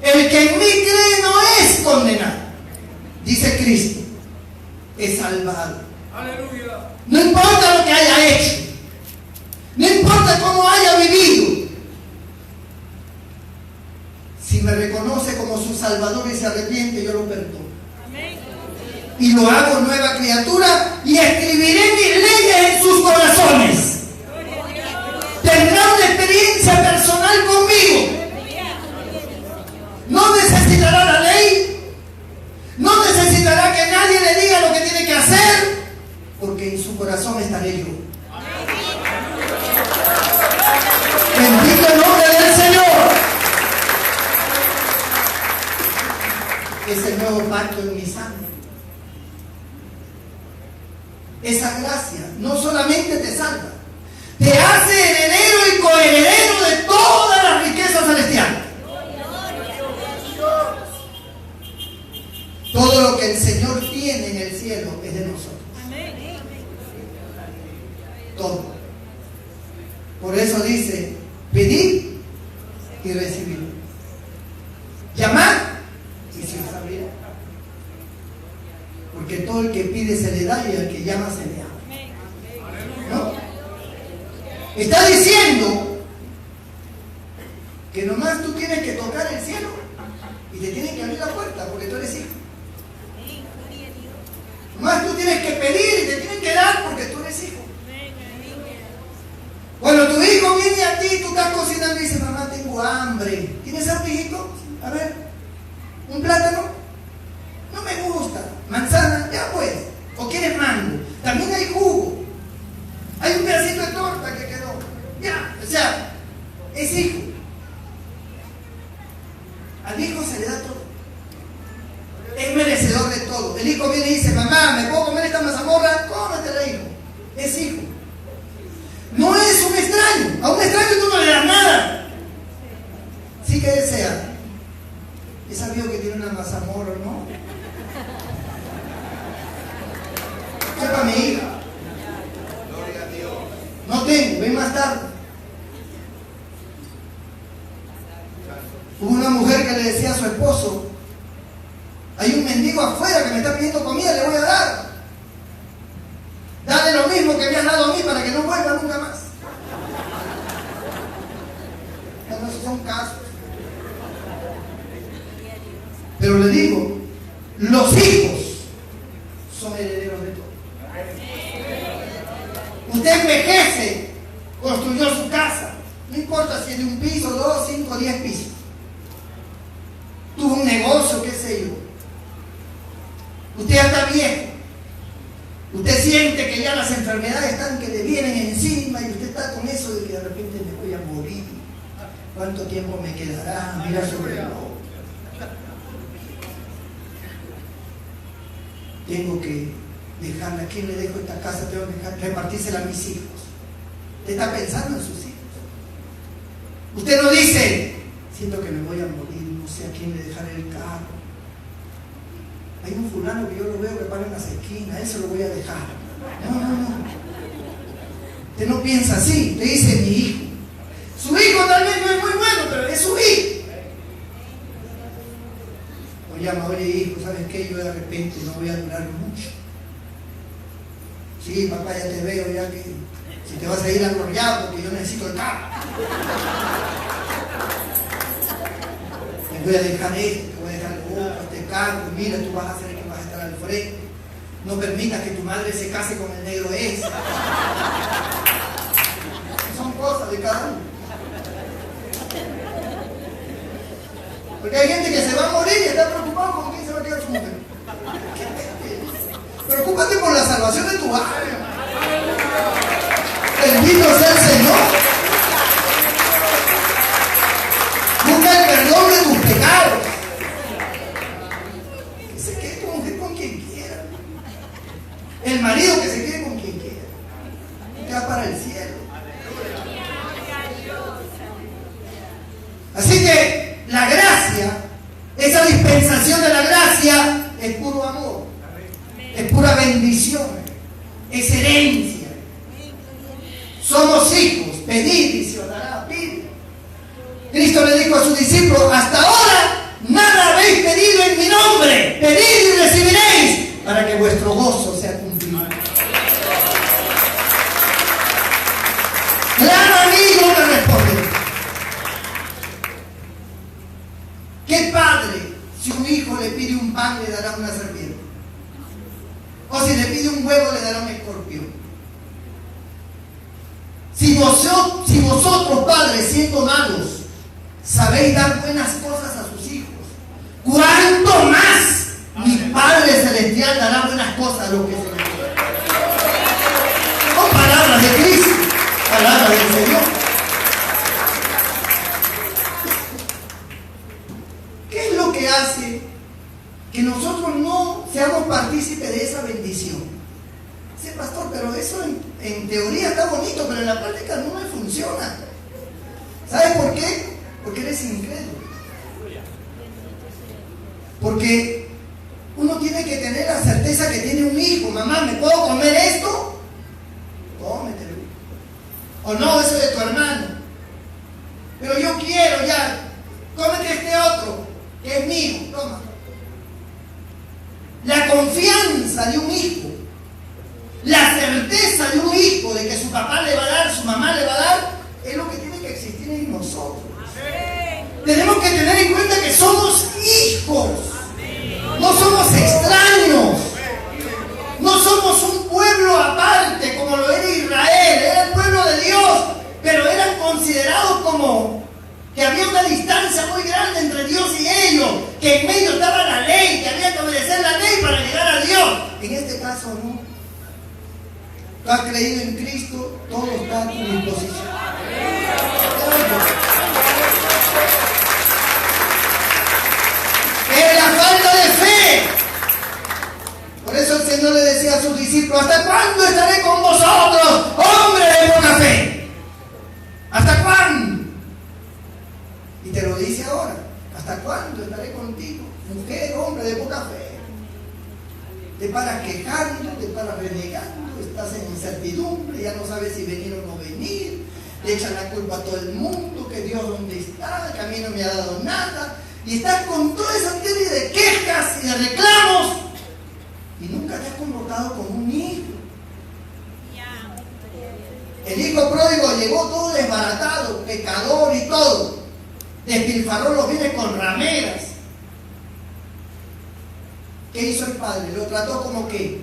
El que en mí cree no es condenado, dice Cristo, es salvado. No importa lo que haya hecho, no importa cómo haya vivido, si me reconoce como su Salvador y se arrepiente, yo lo perdono. Y lo hago nueva criatura y escribiré mis leyes en sus corazones. Tendrá una experiencia personal conmigo. No necesitará la ley, no necesitará que nadie le diga lo que tiene que hacer, porque en su corazón estaré yo. Bendito el nombre del Señor. Es el nuevo pacto en mi sangre. Esa gracia no solamente te salva, te hace heredero y coheredero de todas las riquezas celestiales. Todo lo que el Señor tiene en el cielo es de nosotros. Todo. Por eso dice: pedid y recibid. Llamad y se os abrirá. Porque todo el que pide se le da y al que llama se le abre. ¿No? Está diciendo que nomás tú tienes que tocar el cielo y te tienen que abrir la puerta porque tú eres hijo. Nomás tú tienes que pedir y te tienen que dar porque tú eres hijo. Cuando tu hijo viene a ti, tú estás cocinando y dices: mamá, tengo hambre. ¿Tienes hambre, hijito? A ver, ¿un plátano? No me gusta. Manzana, ya pues. ¿O quieres mango? También hay jugo. Hay un pedacito de torta que quedó. Ya, o sea, es hijo. Al hijo se le da todo. Es merecedor de todo. El hijo viene y dice: mamá, ¿me puedo comer esta mazamorra? Cómetela, hijo. Es hijo. No es un extraño. A un extraño tú no le das nada. Sí que desea. ¿Es sabido que tiene una mazamorra o no? Sepa mi hija. Gloria a Dios. No tengo, ven más tarde. Hubo una mujer que le decía a su esposo: hay un mendigo afuera que me está pidiendo comida, le voy a dar. Dale mismo que me has dado a mí para que no vuelva nunca más. No, esos son casos. Pero le digo, los hijos son herederos de todo. Usted envejece, construyó su casa, no importa si es de un piso, 2, 5, 10 pisos. Tuvo un negocio, qué sé yo. Usted ya está viejo. Usted siente que ya las enfermedades están que le vienen encima y usted está con eso de que de repente me voy a morir. ¿Cuánto tiempo me quedará? Mira sobre el ojo. Tengo que dejarla. ¿A quién le dejo esta casa? Tengo que repartírsela a mis hijos. Usted está pensando en sus hijos. Usted no dice, siento que me voy a morir, no sé a quién le dejaré el carro. Hay un fulano que yo lo veo que para en las esquinas, a él se lo voy a dejar. No. Usted no piensa así, usted dice mi hijo. Su hijo tal vez no es muy bueno, pero es su hijo. O llama, oye hijo, ¿sabes qué? Yo de repente no voy a durar mucho. Sí, papá, ya te veo, ya que si te vas a ir a Gloriado, porque yo necesito el carro. Te voy a dejar esto, te voy a dejar este carro, mira, tú vas a ser el que vas a estar al frente. No permitas que tu madre se case con el negro ese. Son cosas de cada uno. Porque hay gente que se va a morir y está preocupado con quién se va a quedar su mujer. Preocúpate por la salvación de tu alma. Bendito sea el Señor. Busca el perdón de tus pecados. Que se quede tu mujer con quien quiera. El marido que se quede con quien quiera. Y va para el cielo. Así que la gracia, esa dispensación de la gracia, es puro amor. Es pura bendición. Es herencia. Somos hijos. Pedid y se os dará. Pide. Cristo le dijo a sus discípulos, hasta ahora nada habéis pedido en mi nombre. Pedid y recibiréis, para que vuestro gozo sea cumplido. Gran amigo me responde. ¿Qué padre, si un hijo le pide un pan, le dará una serpiente? O si le pide un huevo, le dará un escorpión. Si vosotros, padres, siendo malos, sabéis dar buenas cosas a sus hijos, ¿cuánto más mi Padre Celestial dará buenas cosas a los que se le piden? Son palabras de Cristo, palabras del Señor. ¿Qué es lo que hace que nosotros no seamos partícipes de esa bendición? Sí, pastor, pero eso en teoría está bonito, pero en la práctica no me funciona. ¿Sabes por qué? Porque eres incrédulo. Porque uno tiene que tener la certeza que tiene un hijo. Mamá, ¿me puedo comer esto? Cómetelo. O no, eso es de tu hermano. Pero yo quiero ya. Cómete este otro, que es mío. Toma. La confianza de un hijo, la certeza de un hijo de que su papá le va a dar, su mamá le va a dar, es lo que tiene que existir en nosotros. Tenemos que tener en cuenta que somos hijos, no somos extraños, no somos un pueblo aparte como lo era Israel. Era el pueblo de Dios, pero eran considerados como que había una distancia muy grande entre Dios y ellos, que en medio estaba la ley, que había que obedecer la ley para llegar a Dios. En este caso no. Tú has creído en Cristo, todo está a tu disposición. Es la falta de fe. Por eso el Señor le decía a sus discípulos, ¿hasta cuándo estaré con vosotros, hombres de poca fe? ¿Hasta cuándo? Y te lo dice ahora, ¿hasta cuándo estaré contigo? Mujer, hombre de poca fe. Te paras quejando, te paras renegando, estás en incertidumbre, ya no sabes si venir o no venir, le echan la culpa a todo el mundo, que Dios dónde está, que a mí no me ha dado nada, y estás con toda esa serie de quejas y de reclamos, y nunca te has comportado como un hijo. El hijo pródigo llegó todo desbaratado, pecador y todo. Despilfarró los bienes con rameras. ¿Qué hizo el padre? Lo trató como que.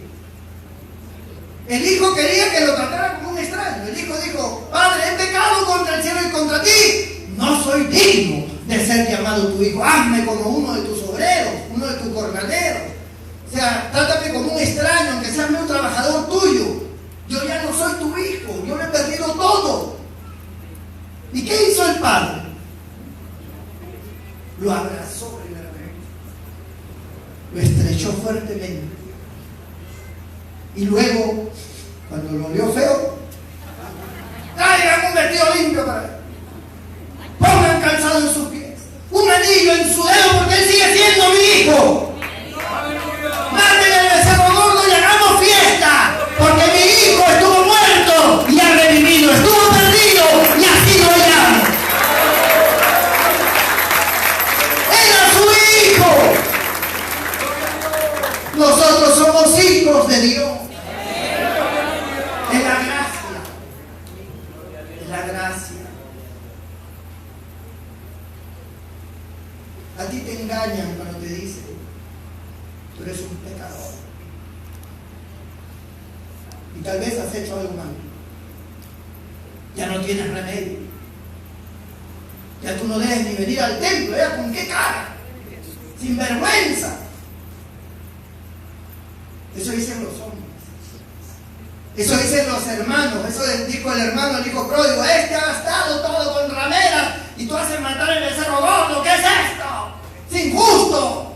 El hijo quería que lo tratara como un extraño. El hijo dijo: Padre, he pecado contra el cielo y contra ti. No soy digno de ser llamado tu hijo. Hazme como uno de tus obreros, uno de tus jornaleros. O sea, trátame como un extraño, aunque seas un trabajador tuyo. Yo ya no soy tu hijo, yo lo he perdido todo. ¿Y qué hizo el padre? Lo abrazó primeramente, lo estrechó fuertemente, y luego, cuando lo vio feo, traigan un vestido limpio para él, pongan calzado en sus pies, un anillo en su dedo, porque él sigue siendo mi hijo. Maten el becerro gordo y hagamos fiesta, porque mi hijo estuvo muerto y ha revivido, estuvo perdido y ha sido hallado. Era su hijo. Nosotros somos hijos de Dios. Es la gracia. Es la gracia. A ti te engañan cuando te dicen: tú eres un pecador. Y tal vez has hecho algo mal. Ya no tienes remedio. Ya tú no debes ni venir al templo. ¿Ya con qué cara? Sin vergüenza. Eso dicen los hombres. Eso dicen los hermanos. Eso dijo el hermano al hijo pródigo: este ha gastado todo con rameras y tú haces matar el becerro gordo. ¿Qué es esto? ¡Es injusto!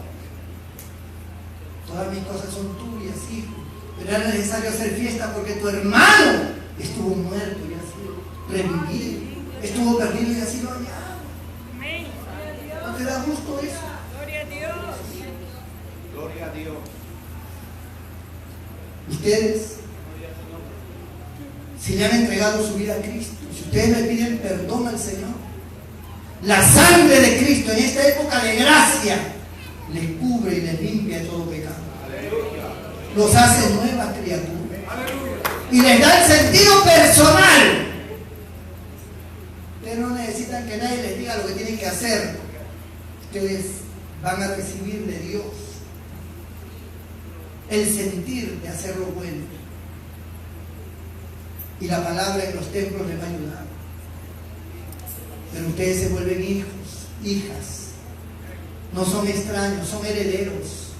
Todas mis cosas son tuyas, hijo. Pero era necesario hacer fiesta porque tu hermano estuvo muerto y ha sido revivido. Estuvo perdido y ha sido hallado. ¿No te da gusto eso? Gloria a Dios. Gloria a Dios. Ustedes, si le han entregado su vida a Cristo, si ustedes le piden perdón al Señor, la sangre de Cristo en esta época de gracia les cubre y les limpia de todo pecado. Los hace nuevas criaturas y les da el sentido personal. Ustedes no necesitan que nadie les diga lo que tienen que hacer. Ustedes van a recibir de Dios el sentir de hacer lo bueno, y la palabra en los templos les va a ayudar. Pero ustedes se vuelven hijos, hijas. No son extraños, son herederos.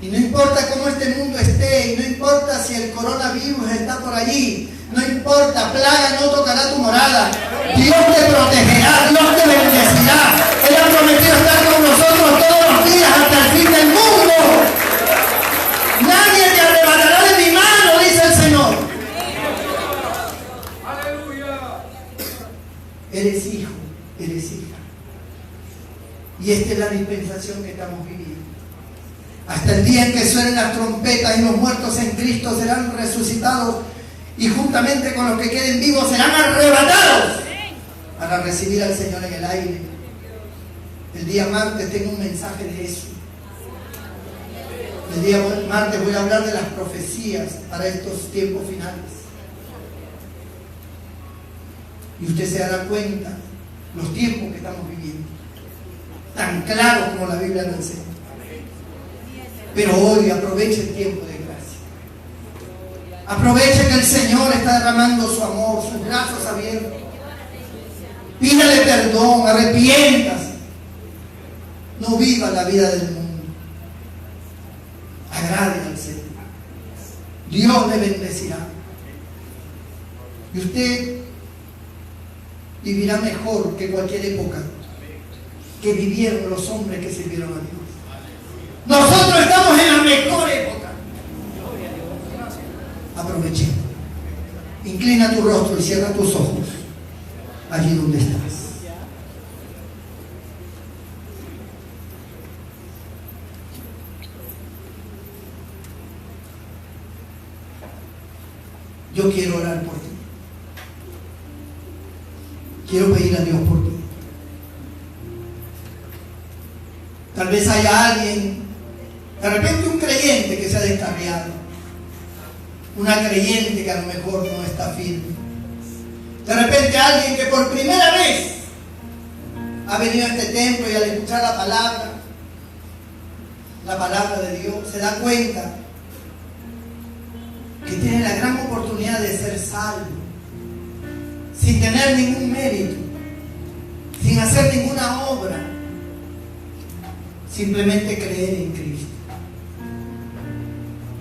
Y no importa cómo este mundo esté, y no importa si el coronavirus está por allí, no importa, plaga no tocará tu morada. Dios te protegerá, Dios te bendecirá. Él ha prometido estar con nosotros todos los días hasta el fin del mundo. Nadie te arrebatará de mi mano, dice el Señor. Aleluya. Eres hijo, eres hija. Y esta es la dispensación que estamos viviendo. Hasta el día en que suenen las trompetas y los muertos en Cristo serán resucitados, y juntamente con los que queden vivos serán arrebatados para recibir al Señor en el aire. El día martes tengo un mensaje de eso. El día martes voy a hablar de las profecías para estos tiempos finales. Y usted se dará cuenta los tiempos que estamos viviendo, tan claros como la Biblia lo enseña. Pero hoy aproveche el tiempo de gracia. Aproveche que el Señor está derramando su amor, sus brazos abiertos. Pídale perdón, arrepiéntase. No viva la vida del mundo. Agrade al Señor. Dios le bendecirá. Y usted vivirá mejor que cualquier época que vivieron los hombres que sirvieron a Dios. Nosotros estamos en la mejor época. Aproveche. Inclina tu rostro y cierra tus ojos allí donde estás. Yo quiero orar por ti. Quiero pedir a Dios por ti. Tal vez haya alguien, de repente un creyente que se ha descarriado, una creyente que a lo mejor no está firme. De repente alguien que por primera vez ha venido a este templo y al escuchar la palabra de Dios, se da cuenta que tiene la gran oportunidad de ser salvo, sin tener ningún mérito, sin hacer ninguna obra, simplemente creer en Cristo.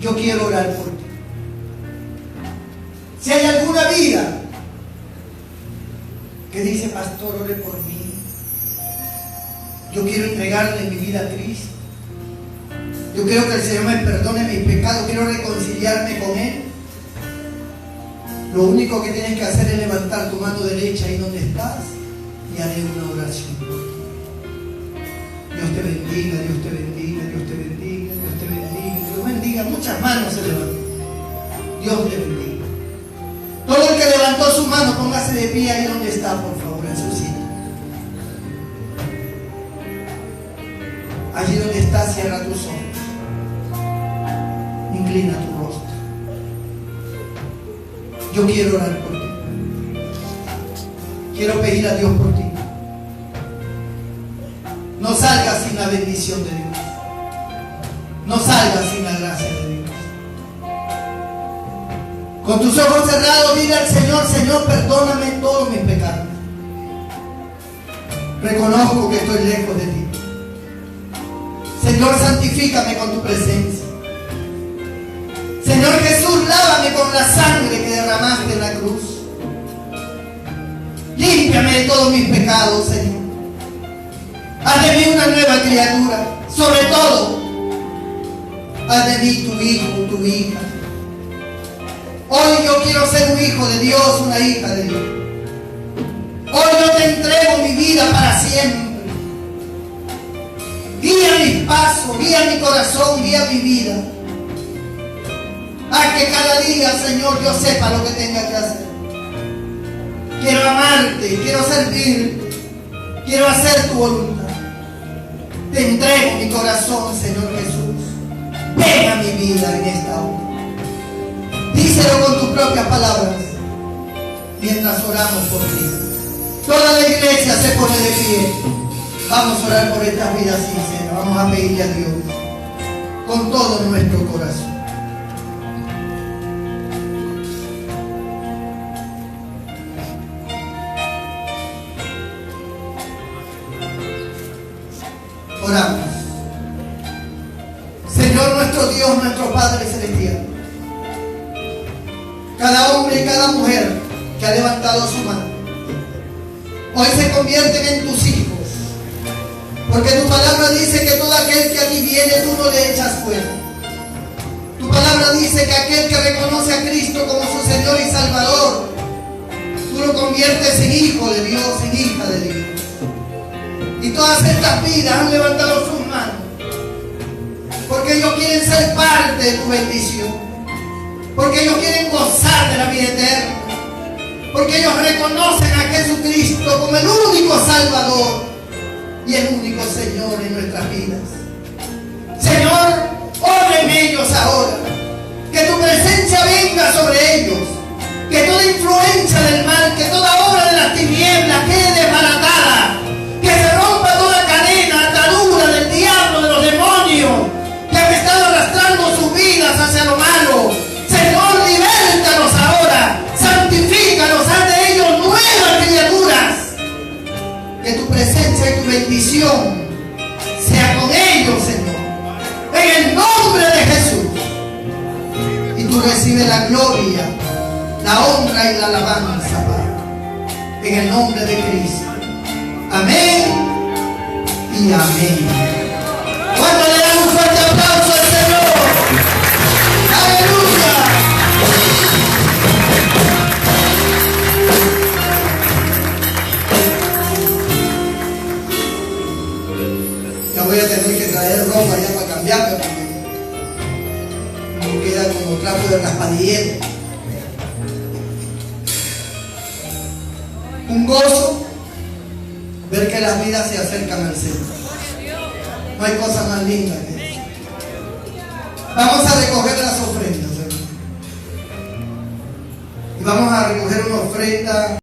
Yo quiero orar por ti. Si hay alguna vida que dice, pastor, ore por mí, yo quiero entregarle mi vida a Cristo, yo quiero que el Señor me perdone mis pecados, quiero reconciliarme con Él. Lo único que tienes que hacer es levantar tu mano derecha ahí donde estás y haré una oración por ti. Dios te bendiga, Dios te bendiga, Dios te bendiga, Dios te bendiga, Dios bendiga. Muchas manos se levantan. Dios te bendiga. Todo el que levantó su mano, póngase de pie ahí donde está, por favor, en su sitio. Allí donde está, cierra tus ojos. Inclina tu rostro. Yo quiero orar por ti. Quiero pedir a Dios por ti. No salgas sin la bendición de Dios. No salgas sin la gracia de Dios. Con tus ojos cerrados, dile al Señor, Señor, perdóname todos mis pecados. Reconozco que estoy lejos de ti. Señor, santifícame con tu presencia. Señor Jesús, lávame con la sangre que derramaste en la cruz. Límpiame de todos mis pecados, Señor. Haz de mí una nueva criatura. Sobre todo, haz de mí tu hijo, tu hija. Hoy yo quiero ser un hijo de Dios, una hija de Dios. Hoy yo te entrego mi vida para siempre. Guía mis pasos, guía mi corazón, guía mi vida. Haz que cada día, Señor, yo sepa lo que tenga que hacer. Quiero amarte, quiero servirte, quiero hacer tu voluntad. Te entrego mi corazón, Señor Jesús. Ven a mi vida en esta hora. Díselo con tus propias palabras mientras oramos por ti. Toda la iglesia se pone de pie. Vamos a orar por estas vidas sinceras. Vamos a pedirle a Dios con todo nuestro corazón. Oramos. Señor nuestro Dios, nuestro Padre Celestial, cada hombre y cada mujer que ha levantado su mano, hoy se convierten en tus hijos, porque tu palabra dice que todo aquel que a ti viene, tú no le echas fuera. Tu palabra dice que aquel que reconoce a Cristo como su Señor y Salvador, tú lo conviertes en hijo de Dios, en hija de Dios. Y todas estas vidas han levantado sus manos, porque ellos quieren ser parte de tu bendición, porque ellos quieren gozar de la vida eterna, porque ellos reconocen a Jesucristo como el único Salvador y el único Señor en nuestras vidas. Señor, obra en ellos ahora, que tu presencia venga sobre ellos, que toda influencia del mal, que toda obra de las tinieblas quede desbaratada, que se rompa toda cadena, atadura del diablo, de los demonios que han estado arrastrando sus vidas hacia lo malo. Señor, libértalos ahora, santifícalos, haz de ellos nuevas criaturas. Que tu presencia y tu bendición sea con ellos, Señor, en el nombre de Jesús. Y tú recibes la gloria, la honra y la alabanza, Padre, en el nombre de Cristo. Amén y amén. ¿Cuánto le dan un fuerte aplauso al Señor? ¡Aleluya! Ya voy a tener que traer ropa ya para cambiarme, porque me queda como trapo de raspadillero. Un gozo ver que las vidas se acercan al Señor. No hay cosa más linda que eso. Vamos a recoger las ofrendas, hermano. Y vamos a recoger una ofrenda